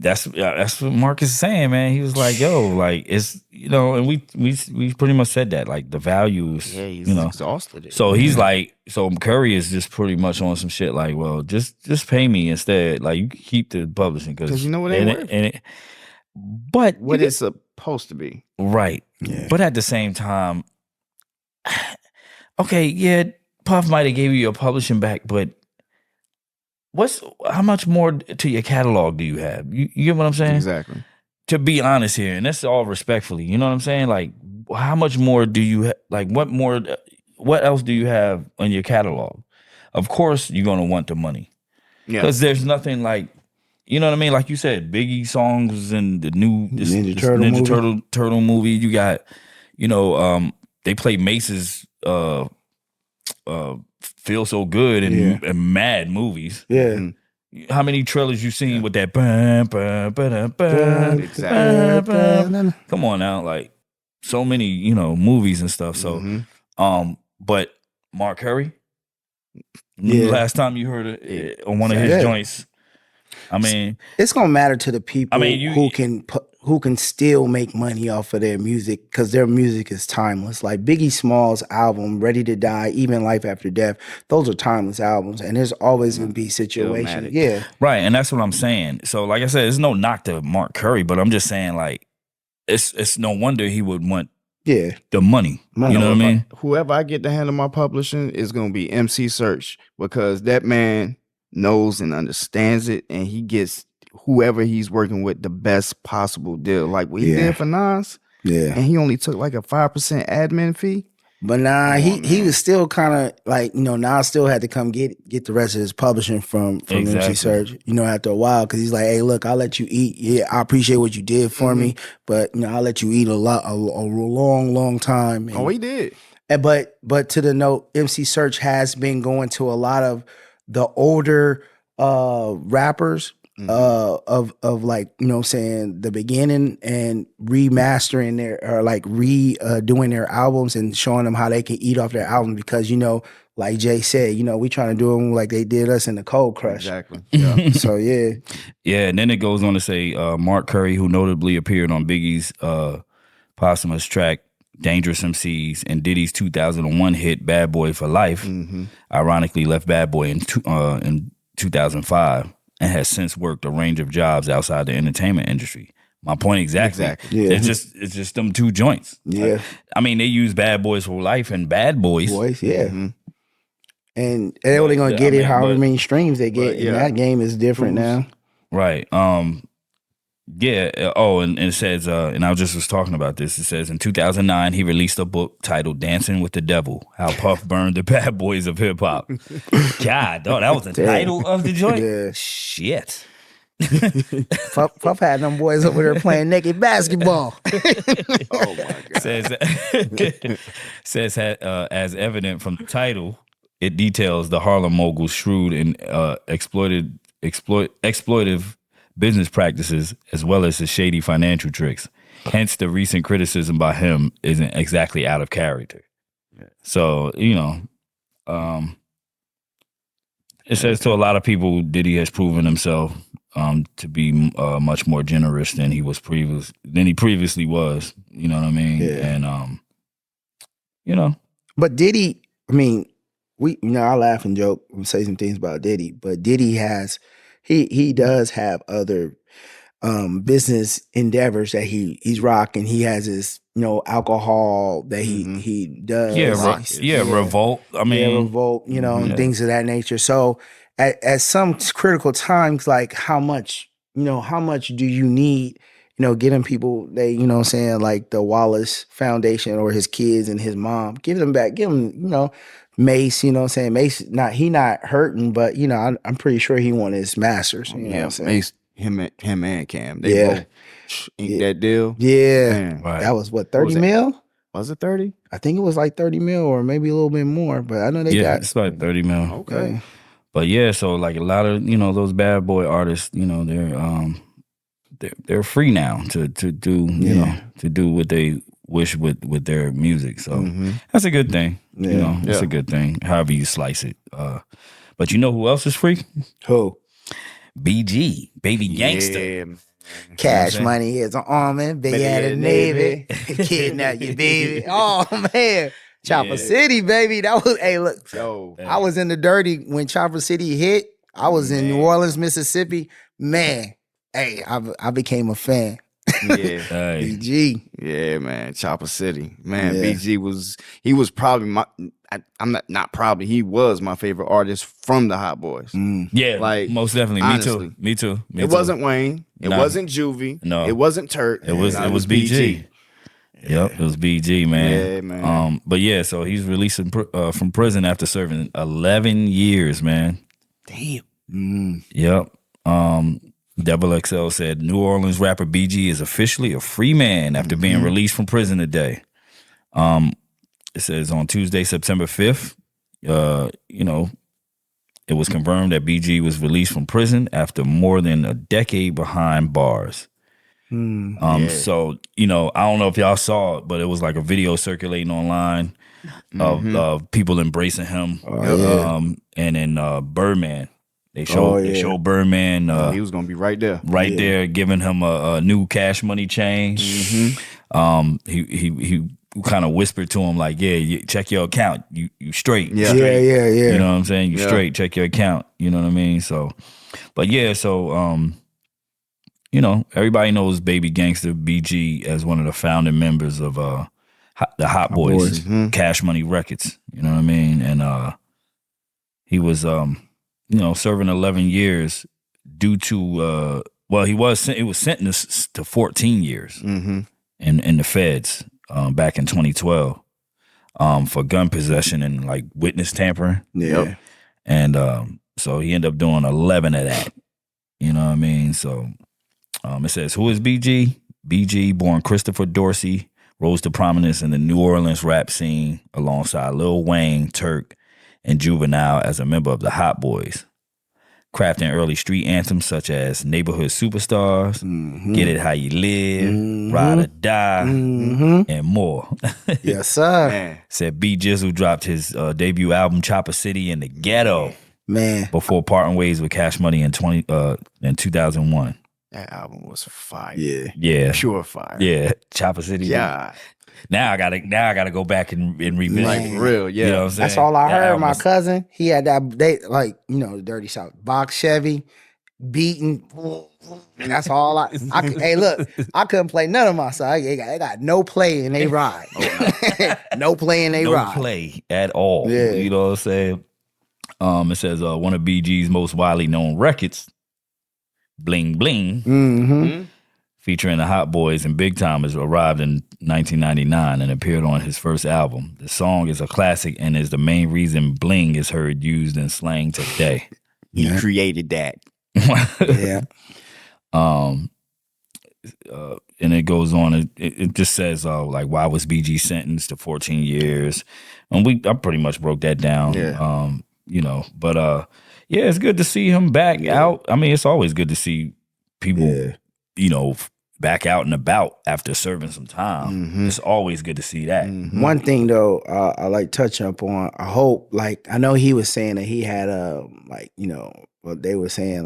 that's what Marcus is saying, man. He was like, yo, like it's, and we pretty much said that, like the values, he's exhausted it. So he's like, so Curry is just pretty much on some shit like, well, just pay me instead. Like you keep the publishing because you know what ain't worth. But what it's supposed to be. Right. Yeah. But at the same time, okay, yeah, Puff might have gave you your publishing back, but how much more to your catalog do you have? You get what I'm saying? Exactly. To be honest here, and that's all respectfully, you know what I'm saying? Like, how much more do you like? What else do you have in your catalog? Of course, you're gonna want the money, because there's nothing like, you know what I mean. Like you said, Biggie songs and the new Ninja Turtle movie. You got, they play Mace's Feel So Good and Mad movies. Yeah. How many trailers you seen with that? Exactly. Come on now, like so many, movies and stuff. So, but Mark Curry, last time you heard it on one of his joints, I mean, it's gonna matter to the people who can still make money off of their music, because their music is timeless. Like Biggie Small's album, Ready to Die, Even Life After Death, those are timeless albums, and there's always gonna be situations. Yeah, right, and that's what I'm saying. So, like I said, it's no knock to Mark Curry, but I'm just saying, like, it's no wonder he would want the money. You know what I mean? Whoever I get to handle my publishing is gonna be MC Search, because that man knows and understands it, and he gets whoever he's working with the best possible deal. Like what he did for Nas, and he only took like a 5% admin fee. But he was still kind of like, Nas still had to come get the rest of his publishing from MC Search, after a while, because he's like, hey, look, I'll let you eat. Yeah, I appreciate what you did for me, but I'll let you eat a long time. And, he did. But to the note, MC Search has been going to a lot of the older rappers of like, the beginning, and remastering doing their albums and showing them how they can eat off their albums, because like Jay said, we trying to do them like they did us in the Cold Crush. Exactly. Yeah. So and then it goes on to say Mark Curry, who notably appeared on Biggie's posthumous track Dangerous MCs and Diddy's 2001 hit Bad Boy for Life, ironically left Bad Boy in 2005 and has since worked a range of jobs outside the entertainment industry. My point exactly. Yeah. It's just them two joints. Yeah. I mean, they use Bad Boys for Life and Bad Boys. And they're only gonna get it however many streams they get. And that game is different now. Right. And it says, and I just was talking about this. It says in 2009 he released a book titled "Dancing with the Devil: How Puff Burned the Bad Boys of Hip Hop." God, that was the title of the joint. Yeah. Shit. Puff had them boys over there playing naked basketball. Oh my God. Says as evident from the title, it details the Harlem mogul's shrewd and exploitive business practices, as well as his shady financial tricks. Hence, the recent criticism by him isn't exactly out of character. So, it says to a lot of people, Diddy has proven himself to be much more generous than he previously was. You know what I mean? Yeah. And But Diddy, I mean, I laugh and joke and say some things about Diddy, but Diddy has. He does have other business endeavors that he's rocking. He has his alcohol that he does. Revolt. I mean, Revolt. And things of that nature. So at some critical times, like how much do you need? Getting people like the Wallace Foundation or his kids and his mom, give them back, Mace, Mace, he not hurting, but I'm pretty sure he wanted his masters. Mace, him and Cam, they both inked that deal. Yeah, man. Right. That was what, 30 mil? Was it 30? I think it was like 30 mil or maybe a little bit more, but I know they got. It's like 30 mil. Okay, but so like a lot of those bad boy artists, they're free now to do to do what they wish with their music. So that's a good thing. It's a good thing, however you slice it. But you know who else is free? Who? BG, Baby Gangster. Yeah. Cash Money is an army, big out of the Navy, kidnap your baby. Oh man, Chopper City, baby. That was look. I was in the dirty when Chopper City hit. I was in New Orleans, Mississippi. Man, I became a fan. Yeah, BG. Yeah, man, Chopper City. Man, BG was probably he was my favorite artist from the Hot Boys. Yeah, like most definitely. Honestly, Me too. It wasn't Wayne. It wasn't Juvie. No. It wasn't Turk. It was BG. Yep, it was BG, man. Yeah, man. But yeah, so he's released from prison after serving 11 years, man. Damn. Yep. Devil XL said New Orleans rapper BG is officially a free man after being released from prison today. It says on Tuesday, September 5th, it was confirmed that BG was released from prison after more than a decade behind bars. So, I don't know if y'all saw it, but it was like a video circulating online of people embracing him. And then Birdman. They showed Birdman. He was gonna be right there, there, giving him a new Cash Money chain. He kind of whispered to him like, "Yeah, check your account. You straight. Yeah. You know what I'm saying? You straight. Check your account. You know what I mean? So, but yeah, so everybody knows Baby Gangster BG as one of the founding members of the Hot Boys, Cash Money Records. You know what I mean? And he was serving 11 years due to he was sentenced to 14 years in the feds back in 2012 for gun possession and like witness tampering. Yeah. And so he ended up doing 11 of that. You know what I mean? So it says, who is BG? BG, born Christopher Dorsey, rose to prominence in the New Orleans rap scene alongside Lil Wayne, Turk, and Juvenile as a member of the Hot Boys, crafting early street anthems such as Neighborhood Superstars, Get It How You Live, Ride or Die, and more. Yes, sir. Man. Said B Jizzle dropped his debut album Chopper City in the Ghetto, Man. before parting ways with Cash Money in 2001. That album was fire. Yeah, Pure fire. yeah, Chopper City. Yeah. Now I gotta go back and revisit. Like real, yeah. You know what I'm saying? That's all I That heard. album My was- cousin, he had that, the Dirty South box Chevy, beating. That's all hey, look, I couldn't play none of my songs. They got no play and they ride. No play and they no ride. play at all. Yeah. You know what I'm saying? It says one of BG's most widely known records, Bling Bling, featuring the Hot Boys and Big Timers, arrived in 1999 and appeared on his first album. The song is a classic and is the main reason bling is heard used in slang today. He created that. Yeah. And it goes on. It just says why was BG sentenced to 14 years? And I pretty much broke that down. Yeah. It's good to see him back out. I mean, it's always good to see people, back out and about after serving some time. It's always good to see that. One thing though, I like touch up on. I hope, I know he was saying that he had they were saying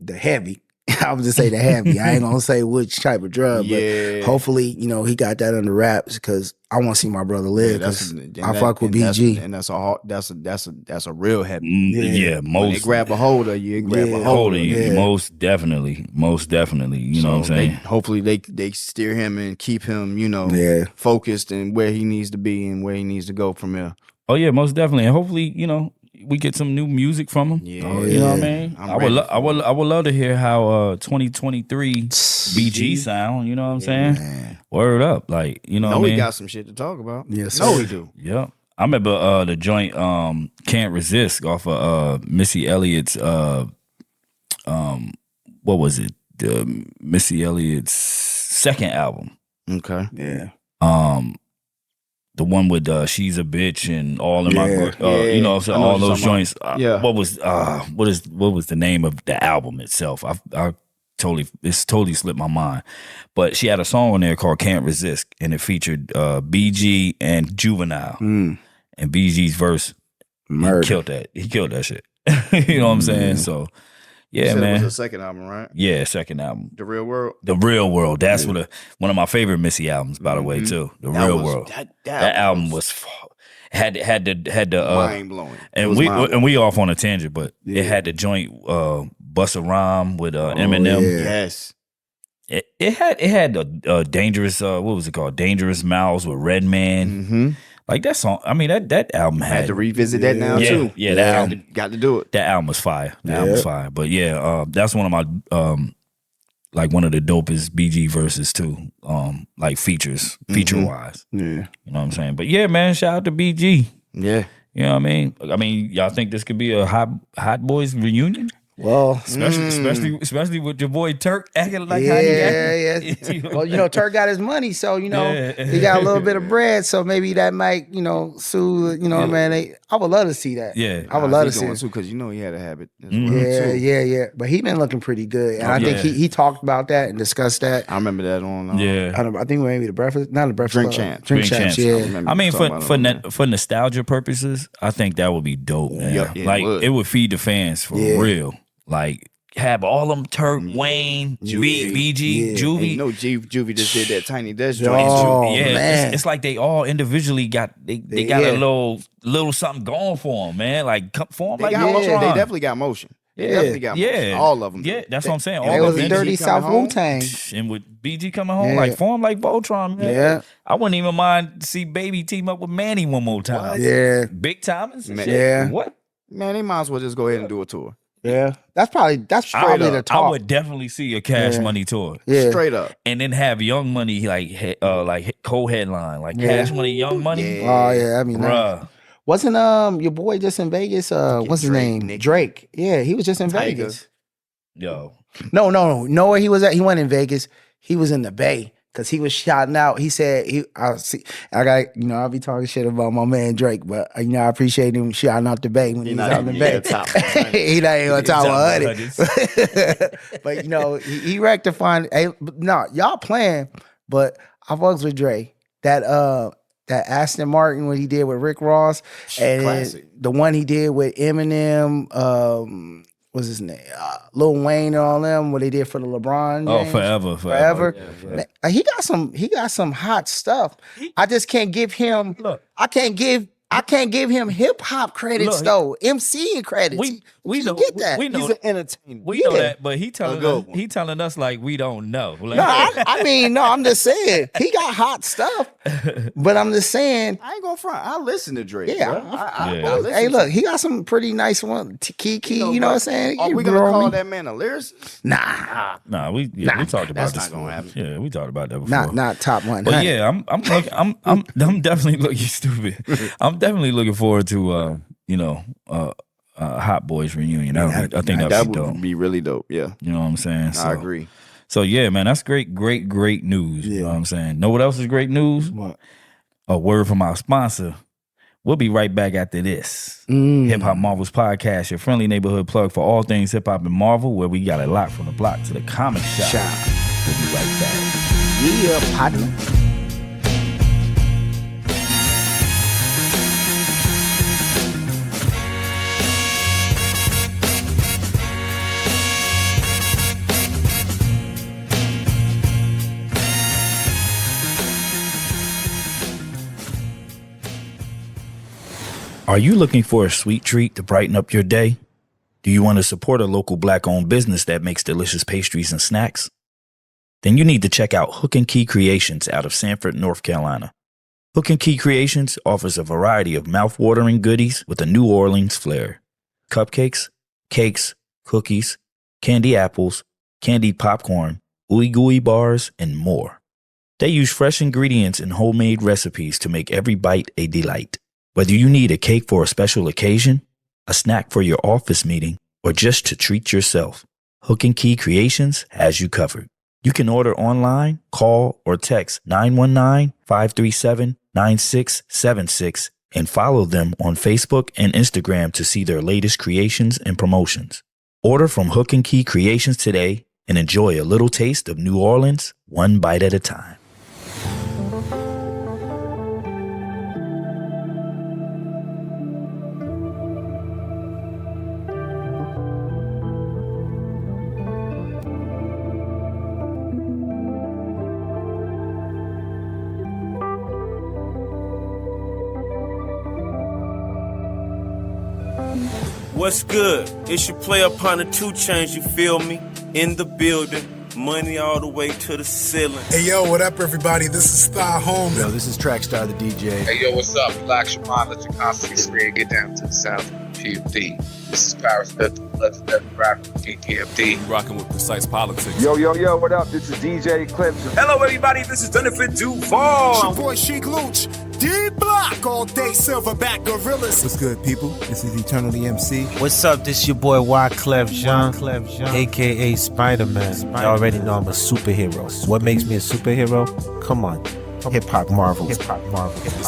the heavy. I was just say the heavy. I ain't gonna say which type of drug, but hopefully, he got that under wraps because I want to see my brother live. Because I fuck with BG, and that's a real heavy. Yeah, When they grab a hold of you, grab a hold of you. Yeah. Most definitely. You know what I'm saying? Hopefully they steer him and keep him, focused and where he needs to be and where he needs to go from here. Oh yeah, most definitely. And hopefully, we get some new music from him. Yeah. You know what I mean? I would love to hear how 2023 BG sound, you know what I'm saying? Man. Word up. Like, you know what I mean? We got some shit to talk about. Yes, No, sir. we do. Yeah. I remember the joint Can't Resist off of Missy Elliott's what was it? Missy Elliott's second album. Okay. Yeah. The one with She's a Bitch and all of my Yeah. all those joints. Yeah. What was the name of the album itself? It's totally slipped my mind. But she had a song on there called Can't Resist, and it featured BG and Juvenile. And BG's verse killed that. He killed that shit. You know what I'm saying? So You yeah, said man. It was the second album, right? Yeah, second album. The Real World. The Real World. That's one of my favorite Missy albums, by the way, too. The Real World. That album was had the mind blowing. And we off on a tangent, but it had the joint Bust a Rhyme with Eminem. Yes. It had the dangerous what was it called? Dangerous Miles with Redman. Like that song. I mean that album had to revisit that now too. Yeah, that album got to do it. That album was fire. That album was fire. But yeah, that's one of my like one of the dopest BG verses too. Like feature wise. Yeah. You know what I'm saying? But yeah, man, shout out to BG. Yeah. You know what I mean? I mean, y'all think this could be a hot boys reunion? Well, Especially with your boy Turk acting like how he acting. Yeah. Well, Turk got his money, so he got a little bit of bread, so maybe that might, soothe. Man. I would love to see that. Yeah, I would love to see it too, because he had a habit. As Mm-hmm. well, too. Yeah. But he been looking pretty good, and I think he talked about that and discussed that. I remember that on. I think maybe not the Breakfast Drink Club. Champs. Drink Champs. Yeah. I mean, for nostalgia purposes, I think that would be dope, man. Yeah, it would feed the fans for real. Like, have all them Turk, Wayne, BG, Juvie. You know, Juvie just did that Tiny Desk joint. Man. It's like they all individually got a little something going for them, man. Like for them, They definitely got motion. They definitely got motion. All of them. Yeah, that's what I'm saying. It was a dirty South Wu-Tang. And with BG coming home, like form like Voltron, man. Yeah. I wouldn't even mind to see Baby team up with Manny one more time. What? Yeah. Big timers. Yeah. What? Man, they might as well just go ahead and do a tour. Yeah, that's probably the talk. I would definitely see a Cash Money tour. Yeah. Straight up. And then have Young Money like co-headline, like Cash Money, Young Money. Yeah. Oh yeah, I mean, bruh. Wasn't your boy just in Vegas? What's his name? Drake. Yeah, he was just in Vegas. Yo. No. Where he was at? He went in Vegas. He was in the Bay. Cause he was shouting out. He said, I'll be talking shit about my man Drake, but I appreciate him shouting out the Bay when he's out in the Bay. He not even on top 100. But he rectifying. Hey, no, y'all playing, but I fucks with Dre. That Aston Martin, what he did with Rick Ross, and the one he did with Eminem, what's his name? Lil Wayne and all them, what they did for the LeBron James. Oh, forever. Yeah. Man, he got some hot stuff. I just can't give him. Look, I can't give him hip hop credits though. MCing credits. We know, get that. We know he's an entertainer. We know that, but he telling us like we don't know. Like, no, I'm just saying he got hot stuff. But I'm just saying I ain't gonna front. I listen to Drake. Yeah, hey, look, he got some pretty nice one. Kiki, you know what I'm saying? Are we gonna call that man a lyricist? Nah. We talked about this. Not gonna happen. Yeah, we talked about that before. Not top 100. But yeah, I'm definitely looking stupid. I'm definitely looking forward to Hot Boys reunion. I think that would be really dope. Yeah, you know what I'm saying. I agree. So yeah, man, that's great news. You know what I'm saying. Know what else is great news? What? A word from our sponsor. We'll be right back after this. Hip Hop Marvels Podcast, your friendly neighborhood plug for all things hip hop and Marvel, where we got it locked from the block to the comic shop. We'll be right back. Yeah, partner. Are you looking for a sweet treat to brighten up your day? Do you want to support a local black-owned business that makes delicious pastries and snacks? Then you need to check out Hook and Key Creations out of Sanford, North Carolina. Hook and Key Creations offers a variety of mouth-watering goodies with a New Orleans flair. Cupcakes, cakes, cookies, candy apples, candied popcorn, ooey gooey bars, and more. They use fresh ingredients and homemade recipes to make every bite a delight. Whether you need a cake for a special occasion, a snack for your office meeting, or just to treat yourself, Hook and Key Creations has you covered. You can order online, call, or text 919-537-9676 and follow them on Facebook and Instagram to see their latest creations and promotions. Order from Hook and Key Creations today and enjoy a little taste of New Orleans, one bite at a time. What's good? It's your player partner 2 Chainz, you feel me? In the building, money all the way to the ceiling. Hey yo, what up everybody? This is Star Home. Yo, this is Trackstar the DJ. Hey yo, what's up? Black Shaman, let your constantly scream, get down to the sound of PFD. This is Paris Fifth. Let's rap ATFD. Rocking with Precise Politics. Yo, what up? This is DJ Clips. Hello, everybody. This is Jennifer Duval. It's your boy Sheik Luch. D-Block, all day silverback gorillas. What's good, people? This is Eternally MC. What's up? This your boy Wyclef Jean, a.k.a. Spider-Man. You already know I'm a superhero. What makes me a superhero? Come on. Hip-Hop Marvel. This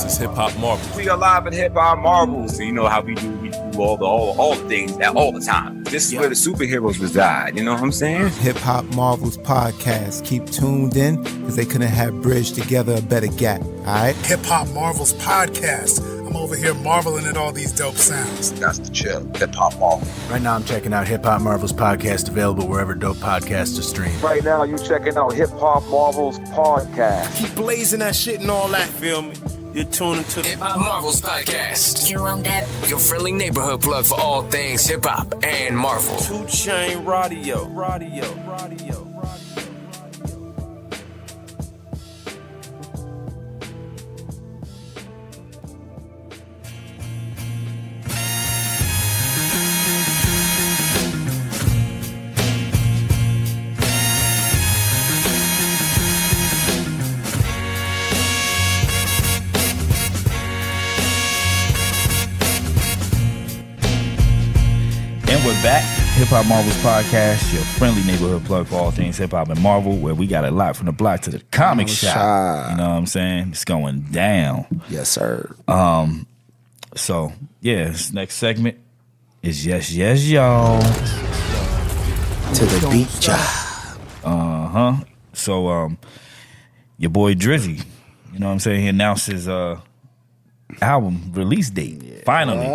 is Hip-Hop Marvel. We are live at Hip-Hop Marvel. So you know how we do all the things all the time. This is where the superheroes reside. You know what I'm saying? Hip-Hop Marvel's podcast. Keep tuned in, because they couldn't have bridged together a better gap, all right? Hip-Hop Marvel's podcast. I'm over here marveling at all these dope sounds. That's the chill. Hip-Hop Marvel. Right now I'm checking out Hip-Hop Marvel's podcast, available wherever dope podcasts are streamed. Right now you checking out Hip Hop Marvel's podcast. Keep blazing that shit and all that. Feel me? You're tuning to the Hip-Hop Marvel's podcast. You on that? Your friendly neighborhood plug for all things hip-hop and Marvel. 2 Chain Radio. We're back. Hip Hop Marvel's podcast, your friendly neighborhood plug for all things hip hop and Marvel, where we got a lot from the block to the comic shop. You know what I'm saying? It's going down. Yes, sir. So yeah, this next segment is yes, y'all. To the beat, y'all. So your boy Drizzy, you know what I'm saying? He announced his album release date. Finally.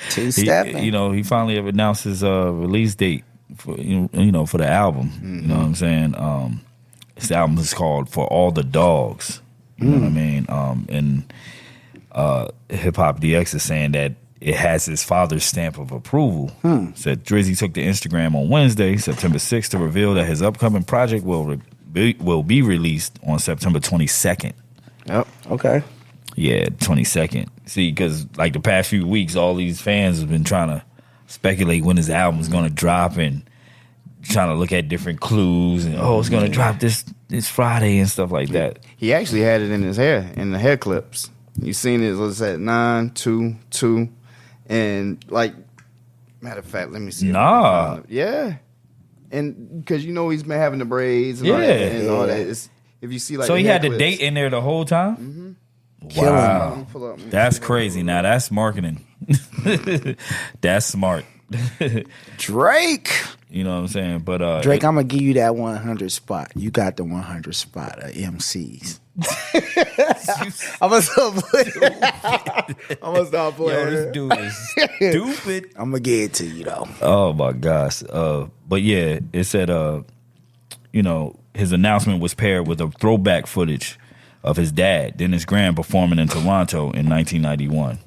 Two-stepping. He finally announced his release date for for the album. You know what I'm saying? His album is called For All the Dogs. You know what I mean? And Hip Hop DX is saying that it has his father's stamp of approval. Said Drizzy took to Instagram on Wednesday, September 6th, to reveal that his upcoming project will be released on September 22nd. Yep. Okay. Yeah, 22nd. See, because like the past few weeks, all these fans have been trying to speculate when his album is going to drop and trying to look at different clues and it's going to drop this Friday and stuff like that. He actually had it in his hair, in the hair clips. You seen it? What's that? 922, and like, matter of fact, let me see. Nah. Yeah, and because he's been having the braids and all that. If you see like, so he had the clips. date in there the whole time. Mm-hmm. Wow, that's crazy. Now that's marketing. That's smart. Drake. You know what I'm saying? But Drake, I'm gonna give you that 100 spot. You got the 100 spot of MCs. I'm gonna stop playing. Yo, this dude is stupid. I'm gonna get it to you though. Oh my gosh. But yeah, it said his announcement was paired with a throwback footage of his dad, Dennis Graham, performing in Toronto in 1991.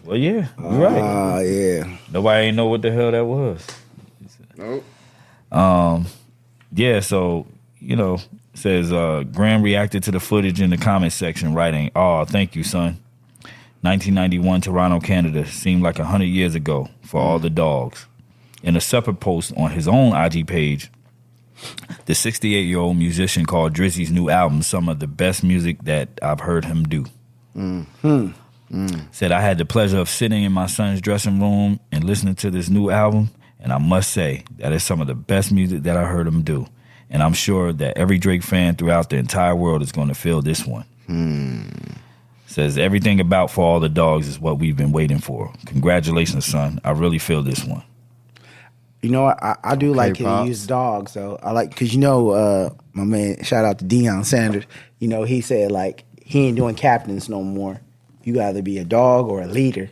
Well, yeah, you're right. Yeah. Nobody ain't know what the hell that was. Nope. Yeah, so, says Graham reacted to the footage in the comment section, writing, "Oh, thank you, son. 1991, Toronto, Canada. Seemed like 100 years ago for all the dogs." In a separate post on his own IG page, the 68-year-old musician called Drizzy's new album some of the best music that I've heard him do. Said, "I had the pleasure of sitting in my son's dressing room and listening to this new album, and I must say that it's some of the best music that I heard him do. And I'm sure that every Drake fan throughout the entire world is going to feel this one." Says, "Everything about For All the Dogs is what we've been waiting for. Congratulations, son. I really feel this one." I do like he use dogs though. I like because my man, shout out to Deion Sanders. He said like he ain't doing captains no more. You got to be a dog or a leader,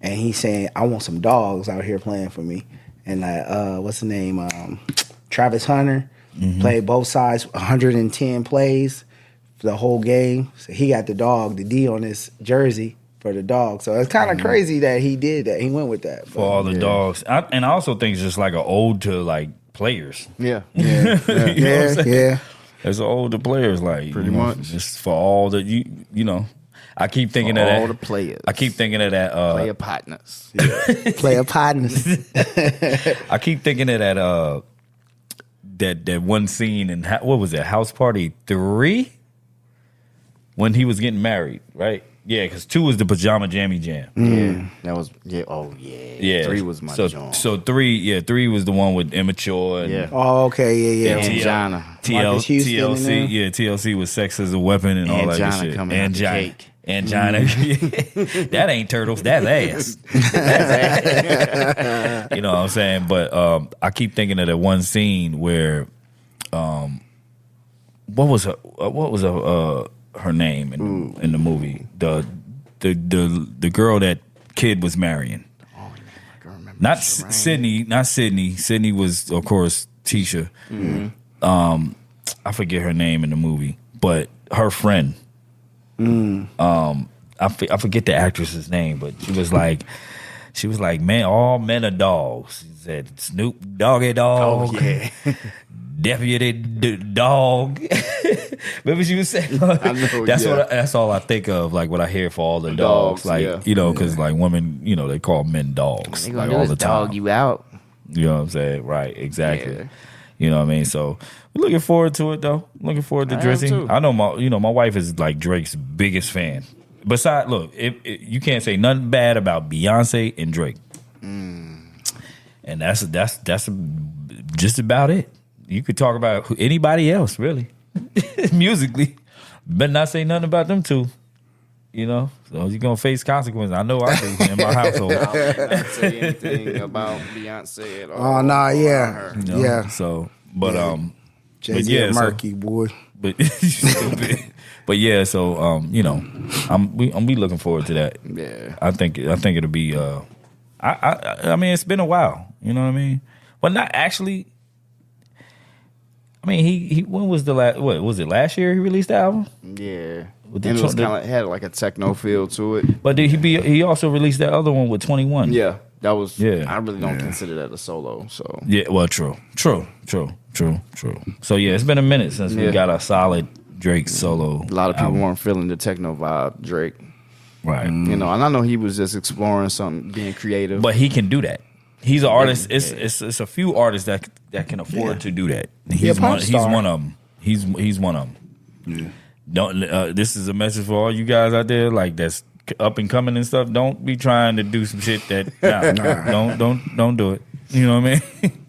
and he's saying I want some dogs out here playing for me. And what's the name? Travis Hunter played both sides, 110 plays for the whole game. So he got the dog, the D on his jersey for the dog. So it's kind of crazy that he did that. He went with that. For all the dogs. And I also think it's just like an ode to like players. Yeah. Yeah. Yeah. It's an ode to players, like pretty much. Just for all that you know. I keep thinking For of that. all the players. I keep thinking of that. Player partners. Player partners. I keep thinking of that. That one scene in what was it? House Party 3, when he was getting married, right? Yeah, because 2 was the Pajama Jammy Jam. Yeah, that was Oh yeah. 3 was my joint. So 3 was the one with Immature. And, Oh, okay, yeah. And Marcus Houston in there. TLC, yeah, TLC was Sex as a Weapon and all that good shit. Angina. That ain't turtles, that's ass. You know what I'm saying? But I keep thinking of that one scene where, what was her name in the movie? The girl that Kid was marrying. Oh, yeah, I can remember. Not Sydney. Sydney was, of course, Tisha. Mm-hmm. I forget her name in the movie, but her friend. I forget the actress's name, but she was like, man, all men are dogs. She said, Snoop Doggy Dog. Oh yeah. Deputy Dog. Remember she was saying? I know, That's all I think of, like what I hear for all the dogs. Like, you know, because like women, you know, they call men dogs like all the time. Dog you out. You know what I'm saying? Right, exactly. Yeah. You know what I mean? So we're looking forward to it though. Looking forward to Drizzy. I know my wife is like Drake's biggest fan. Besides, look, you can't say nothing bad about Beyonce and Drake. And that's just about it. You could talk about anybody else, really, musically, but not say nothing about them two. You know, so you're gonna face consequences. I know I do in my household. I would not say anything about Beyonce at all. Oh no, yeah, You know? yeah. So, but Jay-Z but yeah, murky boy. But but yeah, so you know, we looking forward to that. Yeah, I think it'll be. I mean, it's been a while. You know what I mean? But not actually. I mean, he when was the last? What was it? Last year he released the album. Yeah, With and it was kind of had like a techno feel to it. But did he also released that other one with 21? Yeah, that was. Yeah, I really don't consider that a solo. So yeah, well, true. So yeah, it's been a minute since we got a solid Drake solo. A lot of people album. weren't feeling the techno vibe, Drake. Right. You know, and I know he was just exploring something, being creative. But he can do that. He's an artist. It's a few artists that can afford to do that. He's one of them. He's one of them. Yeah. Don't. This is a message for all you guys out there, like that's up and coming and stuff. Don't be trying to do some shit that don't do it. You know what I mean?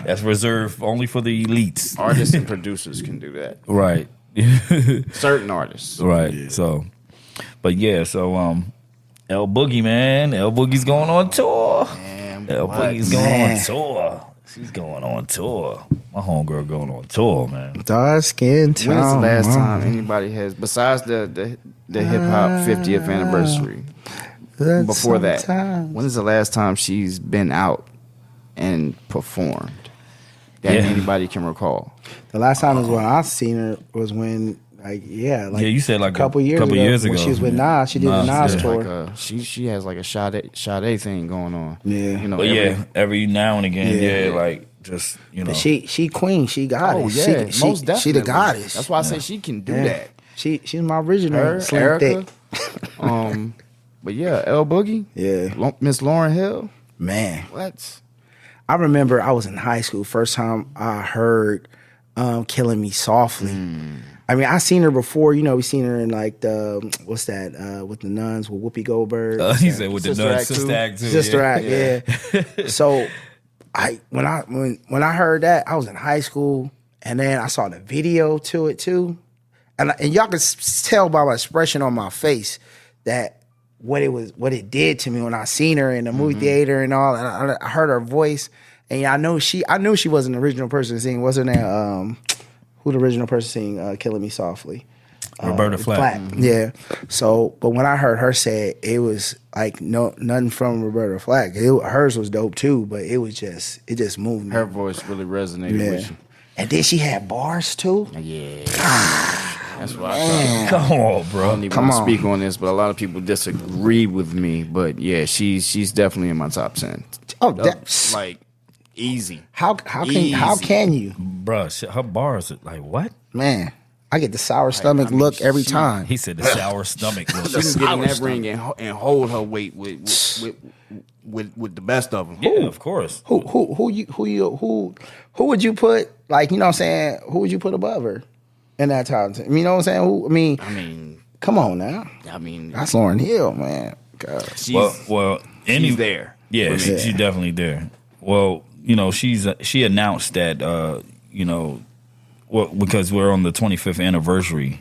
That's reserved only for the elites. Artists and producers can do that. Right. Certain artists. Right. Yeah. So, but yeah. So L Boogie, man. L Boogie's going on tour. L Boogie's going on tour. She's going on tour. My homegirl going on tour, man. Dark skin tone. When's the last time anybody has, besides the hip hop 50th anniversary? Before that, when is the last time she's been out and performed that anybody can recall? The last time was when I seen her was when you said like a couple years ago when she was with Nas. She did the Nas tour. Like she has like a Sade thing going on. Yeah, you know. But every now and again, like just you know. But she queen. She got it. Yeah, most definitely. She the goddess. That's why I say she can do that. She's my original. Her, Slim Erica. Thick. But yeah, L Boogie. Yeah, Miss Lauryn Hill. Man, what? I remember I was in high school. First time I heard "Killing Me Softly." I mean, I seen her before. You know, we seen her in like the what's that with the nuns with Whoopi Goldberg. He said with the nuns, Sister Act too. Sister Act, yeah. So when I heard that, I was in high school, and then I saw the video to it too, and y'all can tell by my expression on my face that what it did to me when I seen her in the movie theater and all. And I heard her voice, and I knew she wasn't the original person singing. Wasn't there? Who the original person singing "Killing Me Softly"? Roberta Flack. Yeah. So, but when I heard her say it, it was like nothing from Roberta Flack. Hers was dope too, but it just moved me. Her voice really resonated with you. And then she had bars too. Yeah. That's what I thought. Come on, bro. I don't even want to speak on this, but a lot of people disagree with me. But yeah, she's definitely in my top 10. Oh, that's like easy. How can you, Bruh, her bars are like what? Man, I get the sour stomach look every time. He said the sour stomach look. She can get in that ring and hold her weight with the best of them. Yeah, of course. Who would you put, like, you know what I'm saying? Who would you put above her in that time? You know what I'm saying? I mean, come on now. I mean, that's Lauryn Hill, man. God. She's there. Yeah, she's definitely there. Well, you know, she announced that you know, because we're on the 25th anniversary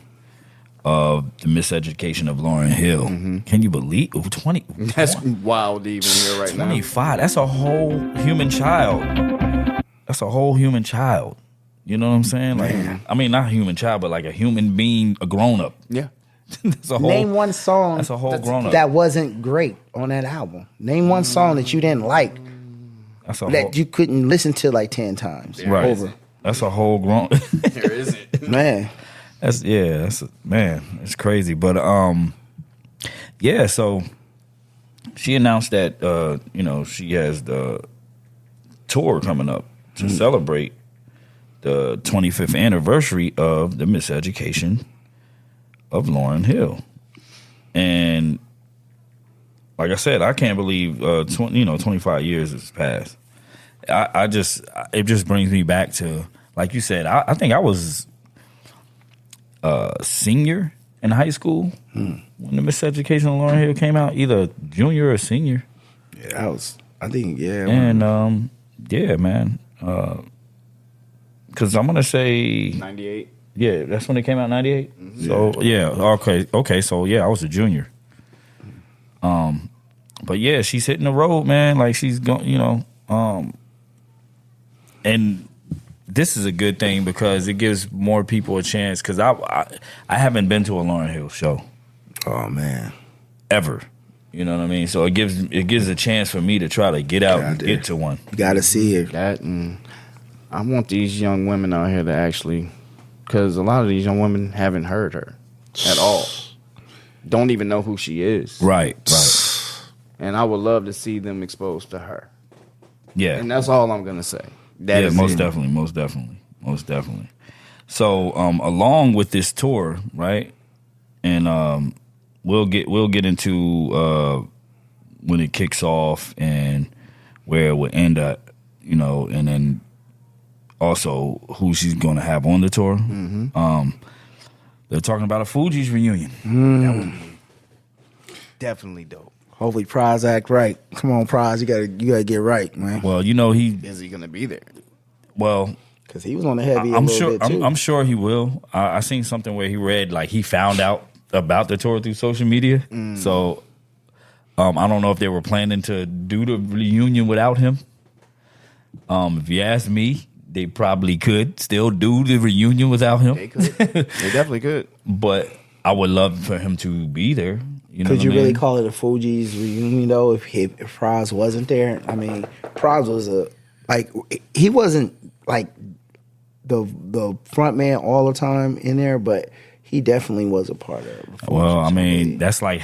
of the miseducation of Lauryn Hill. Mm-hmm. Can you believe 20? That's wild to even hear right 25. now. 25. That's a whole human child. That's a whole human child. You know what I'm saying? Like, I mean, not a human child, but like a human being, a grown up. Yeah. That's a whole, Name one song that's a whole grown up that wasn't great on that album. Name one song that you didn't like that you couldn't listen to like 10 times over. That's a whole grown. There isn't, man. Man, it's crazy. But yeah. So she announced that you know, she has the tour coming up to celebrate the 25th anniversary of the miseducation of Lauryn Hill. And like I said, I can't believe 25 years has passed. It just brings me back to, like you said, I think I was a senior in high school when the miseducation of Lauryn Hill came out, either junior or senior. Yeah, I think. And yeah, man. Because I'm gonna say 98. Yeah, that's when it came out, 98. Mm-hmm. So yeah, okay. So yeah, I was a junior. But yeah, she's hitting the road, man. Like she's going, you know. And this is a good thing because it gives more people a chance. Because I haven't been to a Lauryn Hill show. Oh man, ever. You know what I mean? So it gives a chance for me to try to get out and get to one. You gotta see it. That, and I want these young women out here to actually, because a lot of these young women haven't heard her at all. Don't even know who she is. Right. And I would love to see them exposed to her. Yeah. And that's all I'm gonna say. That is most it. definitely. So along with this tour, right? And we'll get into when it kicks off and where it will end up, you know, and then also who she's going to have on the tour. Mm-hmm. They're talking about a Fugees reunion. That would be definitely dope. Hopefully Prize act right. Come on, Prize, you gotta get right, man. Well, you know is he gonna be there? Well, because he was on the heavy. I'm sure. I'm sure he will. I seen something where he read like he found out about the tour through social media. So I don't know if they were planning to do the reunion without him. If you ask me, they probably could still do the reunion without him. They could. They definitely could. But I would love for him to be there. You know Could you what I mean? really call it a Fugees reunion though? If Prize wasn't there, I mean, Prize was he wasn't like the front man all the time in there, but he definitely was a part of it. Well, I mean, that's like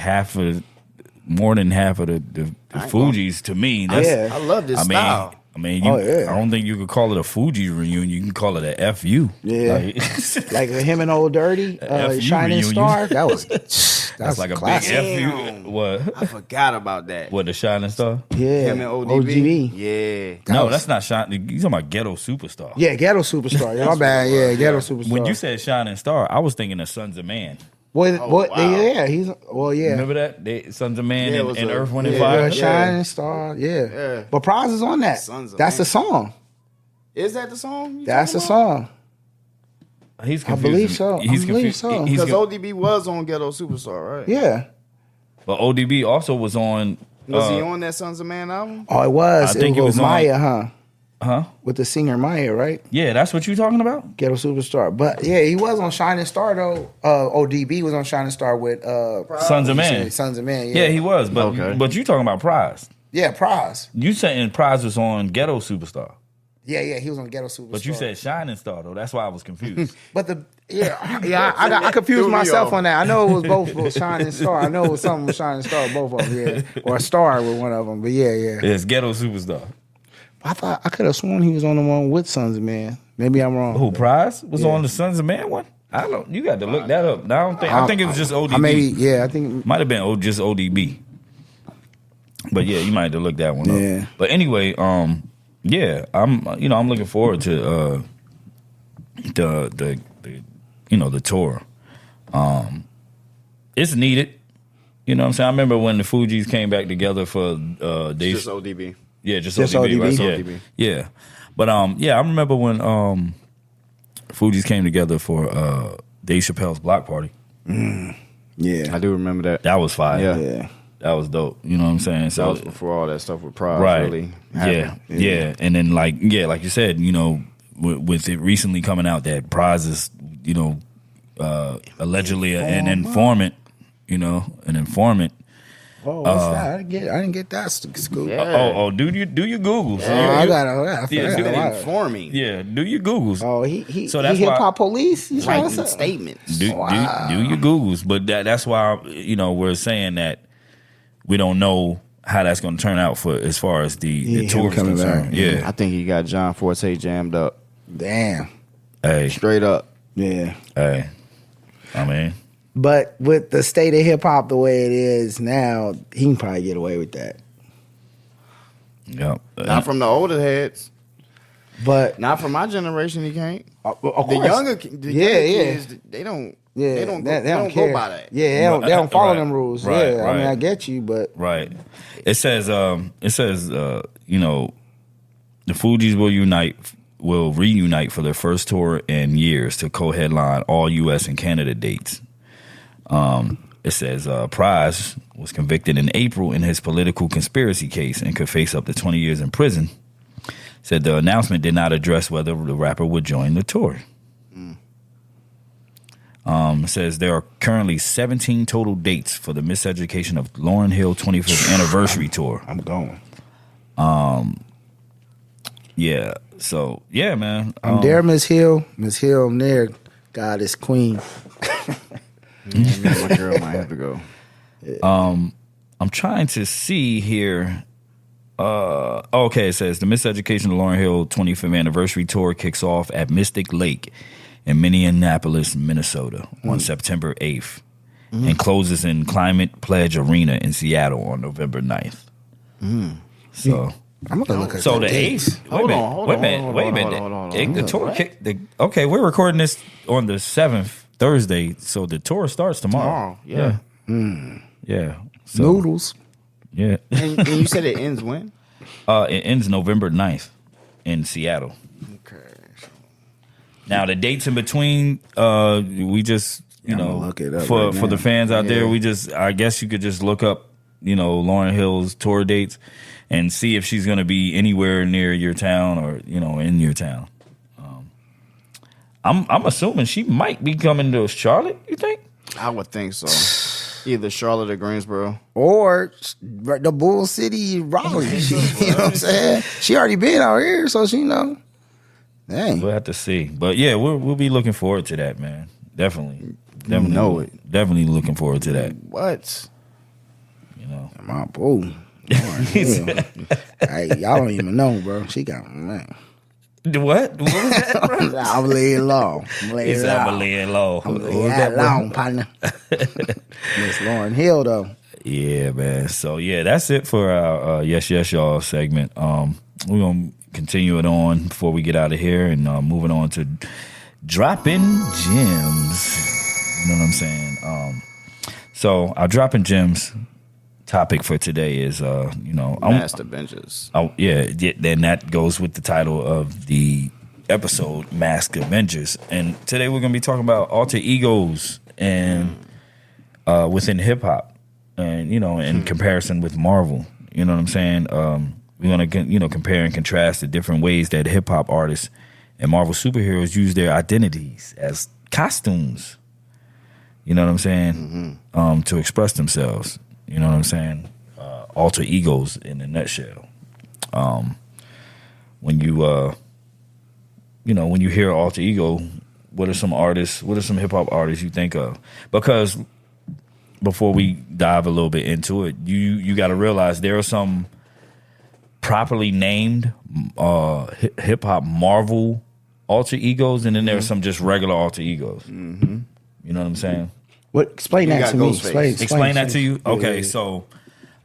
more than half of the Fugees to me. That's, I love this style. I mean, I don't think you could call it a Fugees reunion. You can call it a FU. Yeah, like him and Old Dirty, Shining reunion. Star. That was that's like a classic. big FU. What? I forgot about that. What, the Shining Star? Yeah, him and ODB. Yeah. No, that's not Shining. You talking about Ghetto Superstar? Yeah, Ghetto Superstar. My bad. Yeah, Ghetto Superstar. When you said Shining Star, I was thinking of Sons of Man. Wow. Remember that? Sons of Man and Earth, Wind, and Fire? Shining Star, yeah. But Prize is on that. That's the song. Is that the song? That's the song. He's I believe so. He's confused. Because ODB was on Ghetto Superstar, right? Yeah. But ODB also was on... Was he on that Sons of Man album? Oh, it was. I think it was Maya, on, Huh? With the singer Maya, right? Yeah, that's what you're talking about? Ghetto Superstar. But yeah, he was on Shining Star though. ODB was on Shining Star with Sons of Man. Sons of Man, yeah. Yeah, he was. But you talking about Prize. Yeah, Prize. You saying Prize was on Ghetto Superstar. Yeah, he was on Ghetto Superstar. But you said Shining Star though. That's why I was confused. But I confused myself on that. I know it was both Shining Star. I know it was something with Shining Star, both of them, yeah. Or a star with one of them. But yeah. It's Ghetto Superstar. I thought I could have sworn he was on the one with Sons of Man. Maybe I'm wrong. Who, Prize? Was on the Sons of Man one? I don't. You got to look that up. I don't think. I think it was just ODB. I think it might have been just ODB. But yeah, you might have to look that one up. But anyway, yeah, I'm looking forward to the tour. It's needed. You know what I'm saying? I remember when the Fugees came back together for just ODB. Yeah, just ODB. Right? ODB. Yeah. But I remember when Fugees came together for Dave Chappelle's block party. Yeah, I do remember that. That was fire. Yeah. That was dope. You know what I'm saying? So that was before all that stuff with Pride really happened. Yeah. And then like you said, with it recently coming out that Prize is, allegedly an informant. An informant. Oh, what's that? I didn't get that scoop. Yeah. Do your Googles. I got informing. Yeah, do your Googles. Oh, he so that's hip hop police. He's writing statements. Do your Googles, but that's why we're saying that we don't know how that's going to turn out for as far as the tour is concerned. Yeah, I think he got John Forte jammed up. Damn. Hey, straight up. Yeah. Hey, I mean. But with the state of hip hop the way it is now, he can probably get away with that. Yep. Not from the older heads, but not from my generation. He can't. The younger kids, they don't. Yeah, they don't go by that. Yeah, they don't follow them rules. Right, I mean, I get you, but it says the Fugees will reunite for their first tour in years to co-headline all U.S. and Canada dates. It says Prize was convicted in April in his political conspiracy case and could face up to 20 years in prison. Said the announcement did not address whether the rapper would join the tour. It says there are currently 17 total dates for the Miseducation of Lauryn Hill 25th anniversary tour. I'm going. Yeah. So yeah, man. I'm there, Miss Hill. Miss Hill, I'm there. Goddess Queen. My girl might have to go. I'm trying to see here. Okay, it says the Miseducation of Lauryn Hill 25th anniversary tour kicks off at Mystic Lake in Minneapolis, Minnesota on September 8th and closes in Climate Pledge Arena in Seattle on November 9th. So I'm gonna look at so the the dates. 8th. Wait a minute. The tour okay, we're recording this on the 7th. Thursday, so the tour starts tomorrow. Yeah. Yeah. So, Noodles. Yeah. And you said it ends when? It ends November 9th in Seattle. Okay. Now the dates in between, we just look it up for the fans out there, I guess you could just look up, Lauryn Hill's tour dates and see if she's gonna be anywhere near your town or, in your town. I'm assuming she might be coming to Charlotte, you think? I would think so. Either Charlotte or Greensboro. Or the Bull City, Raleigh. You know what I'm saying? She already been out here, so she know. Dang. We'll have to see. But yeah, we'll be looking forward to that, man. Definitely know it. Definitely looking forward to that. What? My boo. Hey, y'all don't even know, bro. She got man. What? What was that, bro? I'm laying low. I'm laying low. I'm laying low, partner. Miss Lauryn Hill, though. Yeah, man. So, yeah, that's it for our Yes, Yes, Y'all segment. We're going to continue it on before we get out of here and moving on to Droppin Gems. You know what I'm saying? So, our Droppin Gems topic for today is, Masked Avengers. Then that goes with the title of the episode, Masked Avengers. And today we're going to be talking about alter egos and within hip hop, and in comparison with Marvel. You know what I'm saying? We're going to compare and contrast the different ways that hip hop artists and Marvel superheroes use their identities as costumes. You know what I'm saying? To express themselves. You know what I'm saying? Alter egos in a nutshell. When you hear alter ego, what are some hip hop artists you think of? Because before we dive a little bit into it, you got to realize there are some properly named hip hop Marvel alter egos, and then there's some just regular alter egos. Mm-hmm. You know what I'm saying? What? Explain You that got to me. Ghostface. Explain that to you. Yeah, Okay, yeah. so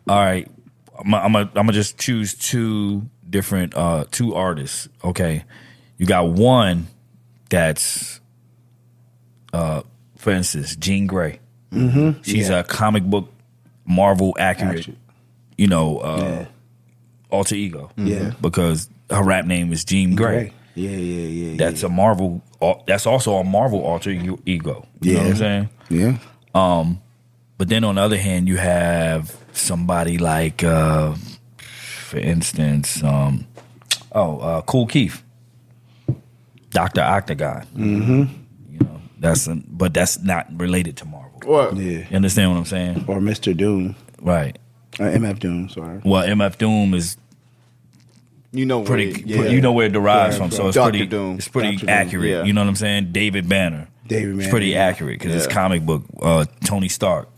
all right, I'm gonna just choose two different two artists. Okay, you got one that's for instance, Jean Grey. Mm-hmm. She's a comic book Marvel accurate. You know, alter ego. Yeah. Because her rap name is Jean Grey. Yeah. That's a Marvel. That's also a Marvel alter ego. You know what I'm saying? Yeah. But then on the other hand, you have somebody like, for instance, Kool Keith, Dr. Octagon. Mm-hmm. You know, but that's not related to Marvel. What? Yeah. You understand what I'm saying? Or Mr. Doom. Right. MF Doom. Sorry. Well, MF Doom is. You know pretty. You know where it derives from, so it's Dr. pretty. Doom. It's pretty Dr. Doom, accurate. yeah. You know what I'm saying? David Banner. It's pretty accurate because it's comic book. Tony Stark.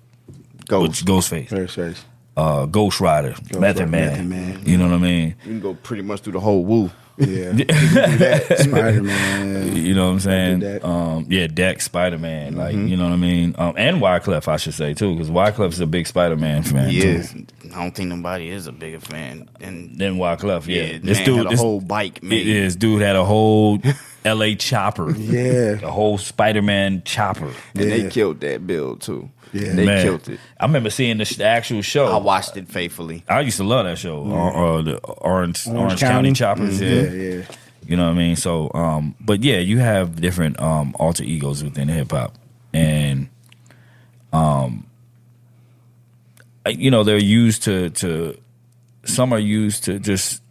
Ghostface. Ghost Rider. Method Man. You know what I mean? You can go pretty much through the whole woo. Yeah. Spider-Man. You know what I'm saying? Dex, Spider-Man. Like, you know what I mean? And Wyclef, I should say, too, because Wyclef's a big Spider-Man fan, Yeah. too. I don't think nobody is a bigger fan than Wyclef, yeah. This dude had a whole bike made. This dude had a whole L.A. chopper. Yeah. The whole Spider-Man chopper. And they killed that build, too. Yeah. They killed it. I remember seeing the actual show. I watched it faithfully. I used to love that show. The Orange County Choppers. Yeah. You know what I mean? So, but yeah, you have different alter egos within hip hop, and you know, they're used to some are used to just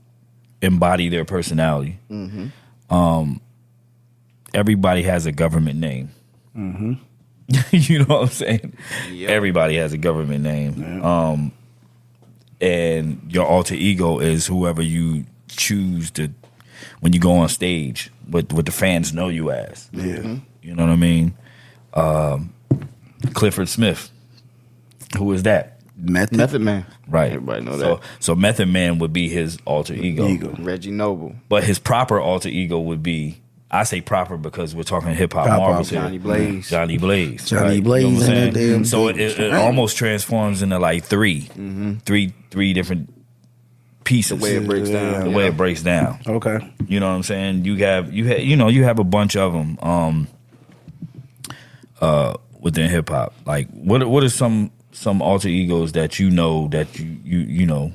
embody their personality. Mm-hmm. Everybody has a government name. Mm-hmm. You know what I'm saying? Yep. Everybody has a government name. And your alter ego is whoever you choose to, when you go on stage, what the fans know you as. Yeah. You know what I mean? Clifford Smith. Who is that? Method Man. Right. Everybody know that. So Method Man would be his alter ego. Reggie Noble. But his proper alter ego would be, I say proper because we're talking hip hop marvels here. Johnny Blaze. Johnny Blaze. Johnny Blaze. You know what I'm and saying? them So damn it almost transforms into like three different pieces. The way it breaks down. The way it breaks down. Okay. You know what I'm saying? You have a bunch of them within hip hop. Like what are some alter egos that you know that you know?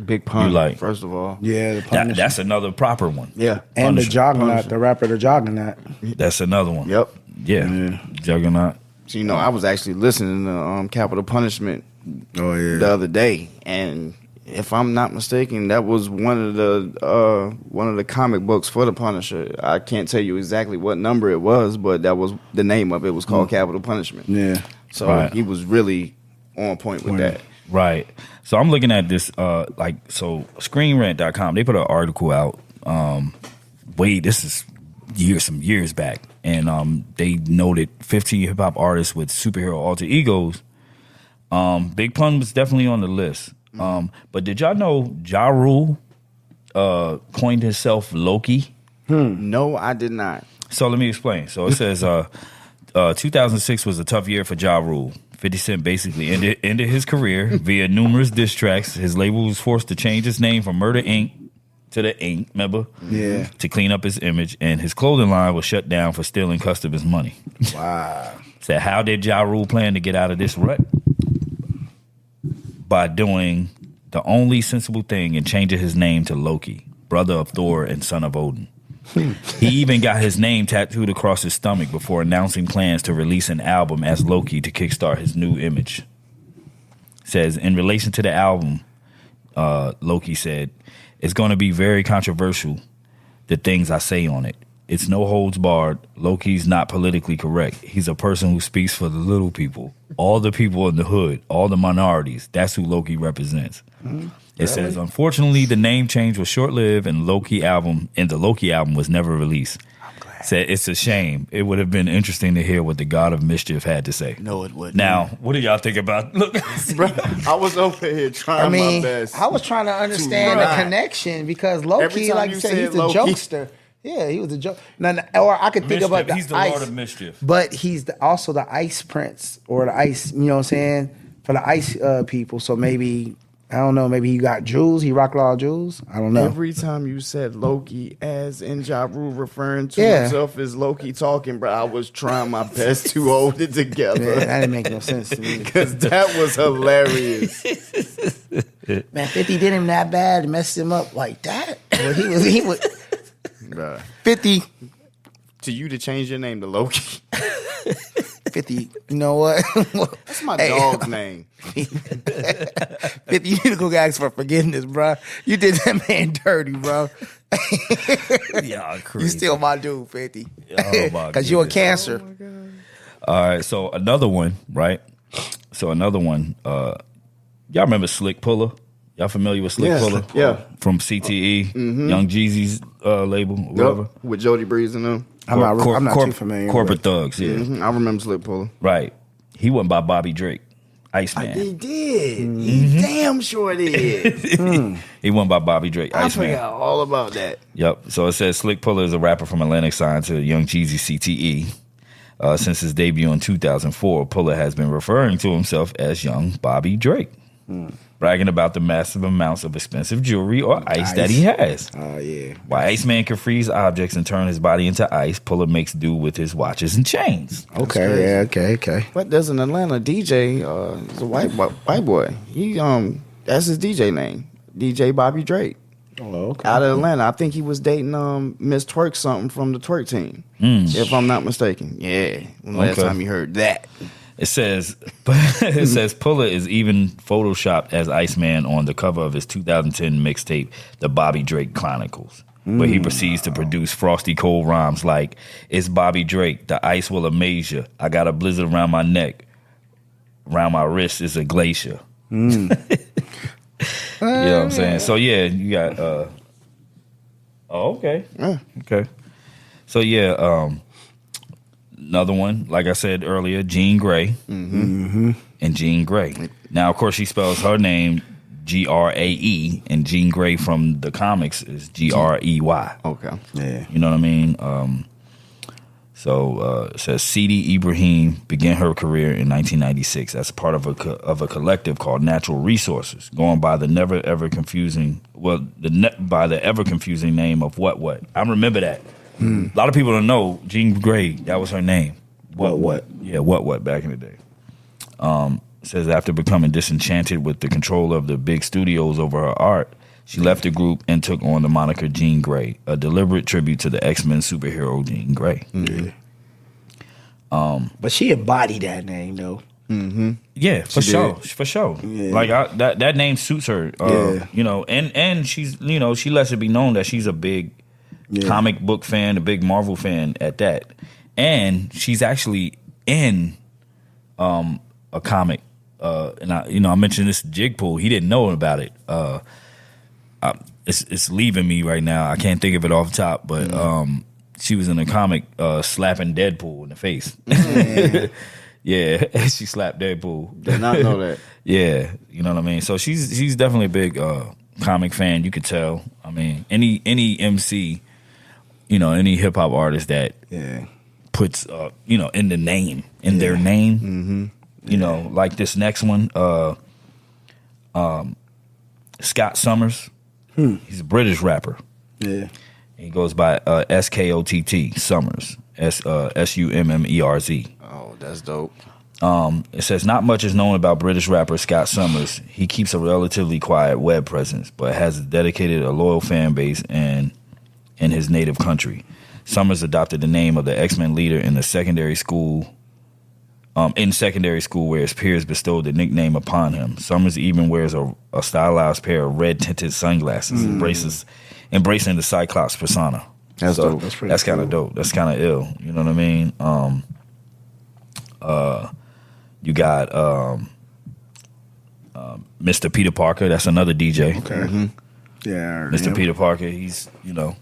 Big Pun, like, first of all. Yeah, the Punisher. That's another proper one. Yeah. And Punisher. the Juggernaut, the rapper, the Juggernaut. That's another one. Yep. Yeah. Juggernaut. So, you know, I was actually listening to Capital Punishment the other day, and if I'm not mistaken, that was one of the comic books for the Punisher. I can't tell you exactly what number it was, but that was the name of it. It was called Capital Punishment. Yeah. So he was really on point with that. Right. So I'm looking at this, ScreenRant.com. They put an article out. This is some years back, and they noted 15 hip hop artists with superhero alter egos. Big Pun was definitely on the list. But did y'all know Ja Rule coined himself Loki? No, I did not. So let me explain. So it says 2006 was a tough year for Ja Rule. 50 Cent basically ended his career via numerous diss tracks. His label was forced to change his name from Murder Inc. to the Inc. Remember? Yeah. To clean up his image, and his clothing line was shut down for stealing customers' money. Wow. So how did Ja Rule plan to get out of this rut? By doing the only sensible thing and changing his name to Loki, brother of Thor and son of Odin. He even got his name tattooed across his stomach before announcing plans to release an album as Loki to kickstart his new image. Says, in relation to the album, Loki said, it's going to be very controversial, the things I say on it. It's no holds barred. Loki's not politically correct. He's a person who speaks for the little people, all the people in the hood, all the minorities. That's who Loki represents. It says, unfortunately, the name change was short-lived, and the Loki album was never released. Said it's a shame. It would have been interesting to hear what the God of Mischief had to say. No, it wouldn't. Now, what do y'all think about? Look, I was over here trying my best. I was trying to understand the connection because Loki, like you said, he's a jokester. Yeah, he was a joke. Or I could think about He's the Lord of Mischief. But he's also the Ice Prince or the Ice, you know what I'm saying? For the Ice people. So maybe, I don't know, maybe he got jewels. He rocked a lot of jewels. I don't know. Every time you said Loki as in Ja Rule referring to himself as Loki talking, bro, I was trying my best to hold it together. Man, that didn't make no sense to me. Because that was hilarious. Man, 50 did him that bad, messed him up like that. Well, he was Bruh. 50. To you to change your name to Loki. 50, you know what? That's my dog's name. 50, you need to go ask for forgiveness, bro. You did that man dirty, bro. Yeah, crazy. You still my dude, 50. Oh, my Because you're a cancer. All right, so another one, right? So another one, y'all remember Slick Puller? Y'all familiar with Slick Puller? Yeah. From CTE, Young Jeezy's label, whatever. Yep. With Jody Breeze and them. I'm not too familiar. Corporate Thugs, yeah. I remember Slick Puller. Right. He went by Bobby Drake, Iceman. He did. He damn sure did. He went by Bobby Drake, I Iceman. forgot all about that. Yep. So it says Slick Puller is a rapper from Atlantic signed to Young Jeezy CTE. Since his debut in 2004, Puller has been referring to himself as Young Bobby Drake, bragging about the massive amounts of expensive jewelry or ice that he has. Oh, yeah. While Iceman can freeze objects and turn his body into ice, Puller makes do with his watches and chains. Okay, yeah, okay. But there's an Atlanta DJ, he's a white boy. He that's his DJ name, DJ Bobby Drake. Oh, okay. Out of Atlanta. I think he was dating Miss Twerk something from the Twerk team, if I'm not mistaken. Yeah, when the last time you heard that. It says Puller is even photoshopped as Iceman on the cover of his 2010 mixtape, The Bobby Drake Chronicles, where he proceeds to produce frosty cold rhymes like, "It's Bobby Drake, the ice will amaze you. I got a blizzard around my neck, around my wrist is a glacier." You know what I'm saying? So yeah, you got okay. Okay. So yeah, another one, like I said earlier, Jean Grey. And Jean Grey. Now, of course, she spells her name Grae, and Jean Grey from the comics is Grey. Okay. Yeah. You know what I mean? So it says Sidi Ibrahim began her career in 1996 as part of a collective called Natural Resources, going by the ever confusing name of What. I remember that. A lot of people don't know Jean Grey. That was her name. What? Yeah, What back in the day. It says after becoming disenchanted with the control of the big studios over her art, she left the group and took on the moniker Jean Grey, a deliberate tribute to the X-Men superhero Jean Grey. But she embodied that name, though. Yeah, for sure. Yeah. Like that name suits her. You know, and she's, you know, she lets it be known that she's a big comic book fan, a big Marvel fan at that, and she's actually in a comic. And I mentioned this to Jigpool. He didn't know about it. It's leaving me right now. I can't think of it off the top, but she was in a comic slapping Deadpool in the face. Yeah, she slapped Deadpool. Did not know that. Yeah, you know what I mean. So she's definitely a big comic fan. You could tell. I mean, any MC, you know, any hip hop artist that puts you know, in the name, in their name. You know, like this next one, Scott Summers. He's a British rapper. Yeah. He goes by SKOTT, Summers, SUMMERZ. Oh, that's dope. It says, not much is known about British rapper Scott Summers. He keeps a relatively quiet web presence, but has dedicated a loyal fan base in his native country. Summers adopted the name of the X-Men leader in secondary school where his peers bestowed the nickname upon him. Summers even wears a stylized pair of red-tinted sunglasses, embracing the Cyclops persona. That's dope. That's kind of dope. That's kind of ill. You know what I mean? You got Mr. Peter Parker. That's another DJ. Okay. Yeah. Mr. Peter Parker. He's, you know,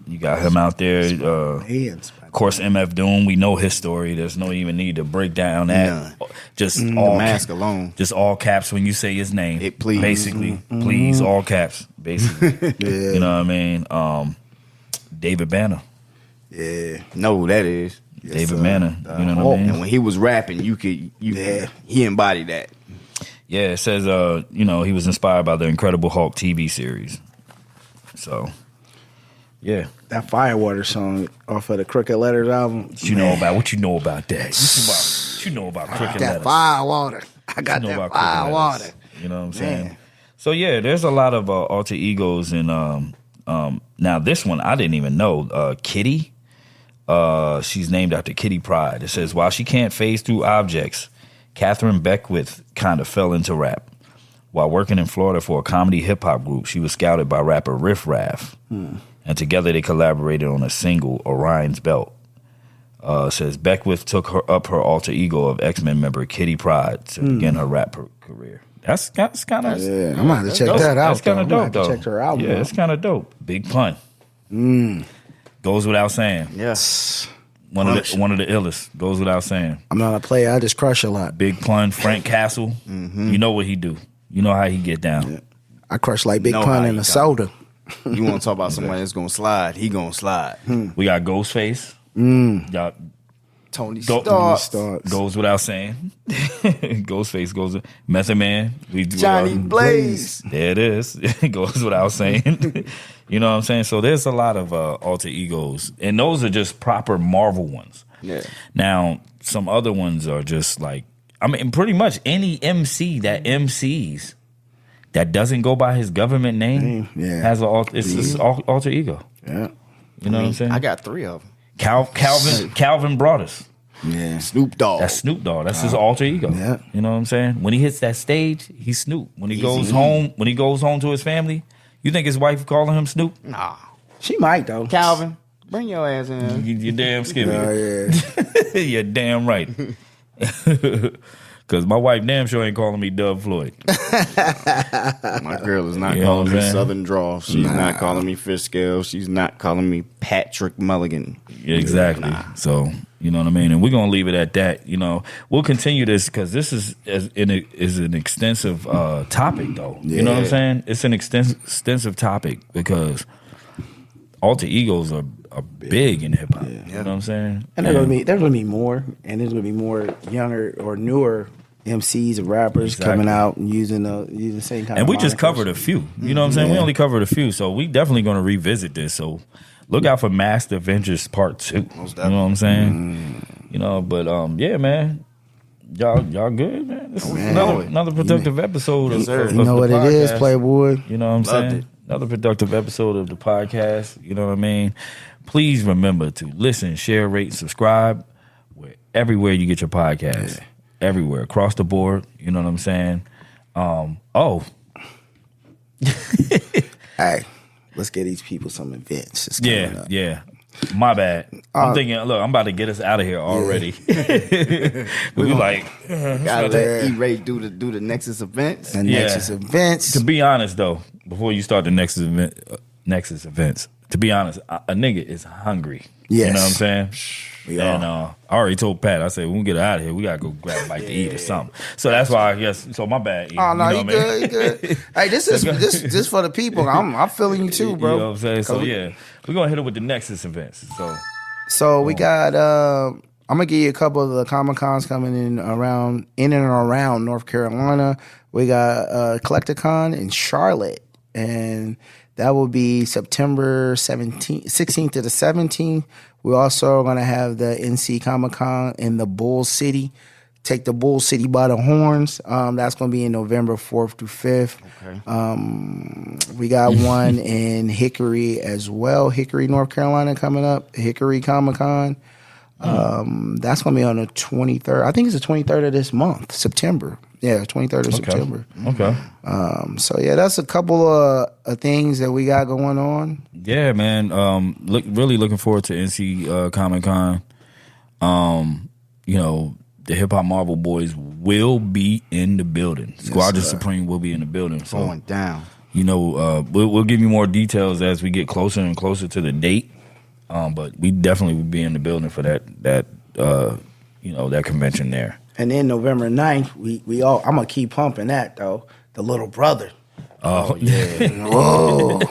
you got him out there. Of course, MF Doom. We know his story. There's no even need to break down that. Just all the mask alone. Just all caps when you say his name. Please. Basically, please, all caps. Basically, you know what I mean. David Banner. Yeah, no, that is David Banner. You know what I mean? And when he was rapping, he embodied that. Yeah, it says, he was inspired by the Incredible Hulk TV series. So, yeah. That Firewater song off of the Crooked Letters album. What you know about that? What you know about Crooked Letters? That Firewater. I got that Firewater. You know what I'm saying? So, yeah, there's a lot of alter egos. And now this one, I didn't even know. Kitty, she's named after Kitty Pryde. It says, while she can't phase through objects, Catherine Beckwith kind of fell into rap. While working in Florida for a comedy hip-hop group, she was scouted by rapper Riff Raff. And together they collaborated on a single, Orion's Belt. Says Beckwith took her alter ego of X-Men member Kitty Pryde to begin her rap career. That's kind of... Yeah, I'm going to have to check that out. That's kind of dope, though. Check her out. Yeah, it's kind of dope. Big pun. Goes without saying. Yes. One of the illest. Goes without saying. I'm not a player. I just crush a lot. Big pun. Frank Castle. You know what he do. You know how he get down. Yeah. I crush like Big Pun in a soda. You want to talk about somebody that's going to slide, he going to slide. We got Ghostface. Y'all, Tony Stark. Goes without saying. Ghostface goes. Method Man. Johnny Blaze. There it is. Goes without saying. You know what I'm saying? So there's a lot of alter egos. And those are just proper Marvel ones. Yeah. Now, some other ones are just like, I mean, pretty much any MC that MCs that doesn't go by his government name has it's alter ego. Yeah. You know what I'm saying? I got 3 of them. Calvin Broadus. Yeah. Snoop Dogg. That's Snoop Dogg. That's his alter ego. Yeah. You know what I'm saying? When he hits that stage, he's Snoop. When he goes home to his family, you think his wife calling him Snoop? Nah. She might, though. Calvin, bring your ass in. You're damn skippy. Oh, yeah. You're damn right. Because my wife damn sure ain't calling me Dub Floyd. My girl is not calling me Southern Draw. She's not calling me Fish Scale. She's not calling me Patrick Mulligan. Yeah, exactly. So, you know what I mean? And we're going to leave it at that. You know, we'll continue this because this is an extensive topic, though. Yeah. You know what I'm saying? It's an extensive topic because alter egos are big in hip hop. Yeah. You know what I'm saying? And there's gonna be more, and there's gonna be more younger or newer MCs and rappers coming out and using the same kind of. And we just covered a few. You know what I'm saying? We only covered a few, so we definitely gonna revisit this. So look out for Masked Avengers Part 2. You know what I'm saying? You know, but yeah, man. Y'all good, man? This is another productive episode of you know what podcast. It is, Playboy. You know what I'm saying? Another productive episode of the podcast. You know what I mean? Please remember to listen, share, rate, and subscribe everywhere you get your podcast. Yeah. Everywhere, across the board. You know what I'm saying? Hey, let's get these people some events. Yeah. My bad. I'm thinking, look, I'm about to get us out of here already. We like gotta let E-Ray do the Nexus events. Nexus events. To be honest, though, before you start the Nexus events, to be honest, a nigga is hungry. Yes. You know what I'm saying? And I already told Pat, I said, when we get out of here, we gotta go grab a bite to eat or something. So that's why I guess. So my bad. Oh no, you good, you good. Hey, this is for the people. I'm feeling you too, bro. You know what I'm saying? So yeah, we're gonna hit it with the Nexus events. So we got. I'm gonna give you a couple of the Comic Cons coming in and around North Carolina. We got Collecticon in Charlotte, and that will be September 16th to the 17th. We're also going to have the NC Comic Con in the Bull City. Take the Bull City by the horns. That's going to be in November 4th through 5th. Okay. We got one in Hickory as well. Hickory, North Carolina coming up. Hickory Comic Con. That's going to be on the 23rd. I think it's the 23rd of this month, September. Yeah, 23rd of September. Okay. So yeah, that's a couple of things that we got going on. Yeah, man. Really looking forward to NC Comic Con. You know, the Hip Hop Marvel boys will be in the building. Squadron Supreme will be in the building. So, going down. You know, we'll give you more details as we get closer and closer to the date. But we definitely will be in the building for that convention there. And then November 9th, we all. I'm gonna keep pumping that though. The Little Brother. Oh yeah. Whoa.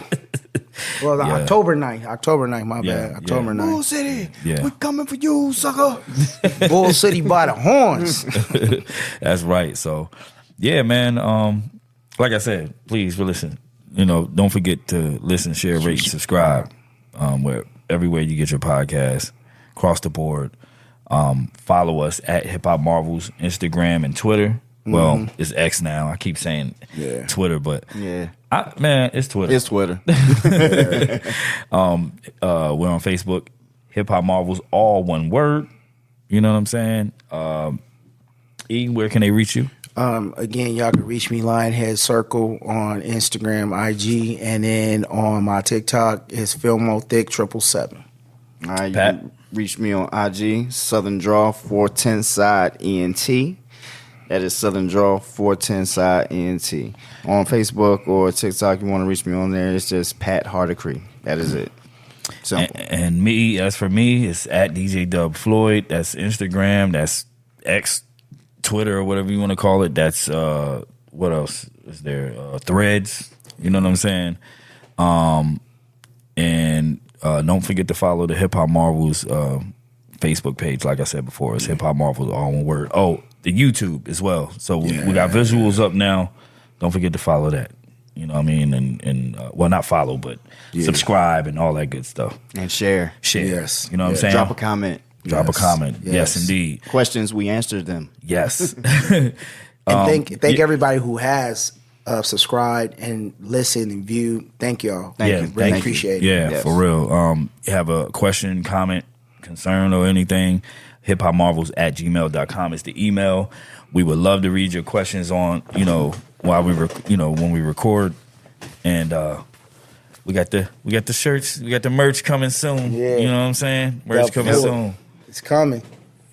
Well, Yeah. October 9th, my bad. October 9th. Bull City, Yeah. we coming for you, sucker. Bull City by the horns. That's right. So, yeah, man. Like I said, please listen. Don't forget to listen, share, rate, and subscribe. Everywhere you get your podcast, across the board. Follow us at Hip Hop Marvels, Instagram and Twitter. Well, it's X now. I keep saying Twitter, but it's Twitter. It's Twitter. We're on Facebook, Hip Hop Marvels, all one word. You know what I'm saying? E, where can they reach you? Again, y'all can reach me Lionhead Circle on Instagram, IG, and then on my TikTok it's Filmo Thick 777. All right, Pat? you can reach me on IG, Southern Draw 410 Side ENT. That is Southern Draw 410 Side ENT. On Facebook or TikTok, you want to reach me on there, it's just Pat Hardacree. That is it. Simple. And me, as for me, it's at DJ Dub Floyd. That's Instagram. That's X, Twitter, or whatever you want to call it. That's what else is there? Threads. You know what I'm saying? And don't forget to follow the Hip Hop Marvels Facebook page. Like I said before, it's Hip Hop Marvels, all one word. Oh, the YouTube as well. So we got visuals up now. Don't forget to follow that. You know what I mean? And well, not follow, but subscribe and all that good stuff. And share. Yes. You know what I'm saying? Drop a comment. Drop a comment. Yes, indeed. Questions, we answered them. Yes. And thank everybody who has subscribed and listened and viewed. Thank y'all. Thank you. Really appreciate it. Yeah, Yes. for real. You have a question, comment, concern, or anything, hiphopmarvels@gmail.com is the email. We would love to read your questions on, while we when we record. And we got the shirts, we got the merch coming soon. Yeah. You know what I'm saying? Merch coming soon. It's coming.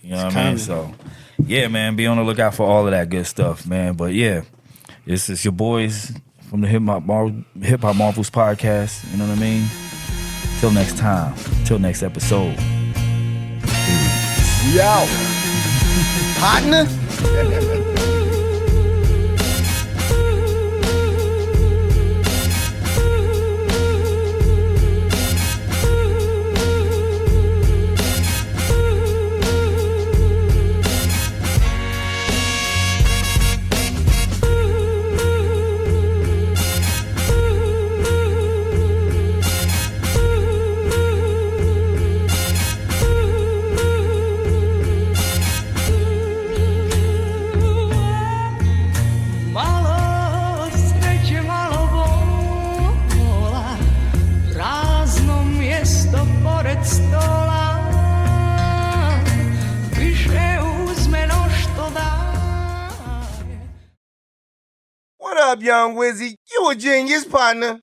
You know what I mean? So, yeah, man, be on the lookout for all of that good stuff, man. But yeah, this is your boys from the Hip Hop Marvels podcast. You know what I mean? Till next time. Till next episode. We out. Partner. What up, young Wizzy? You a genius, partner.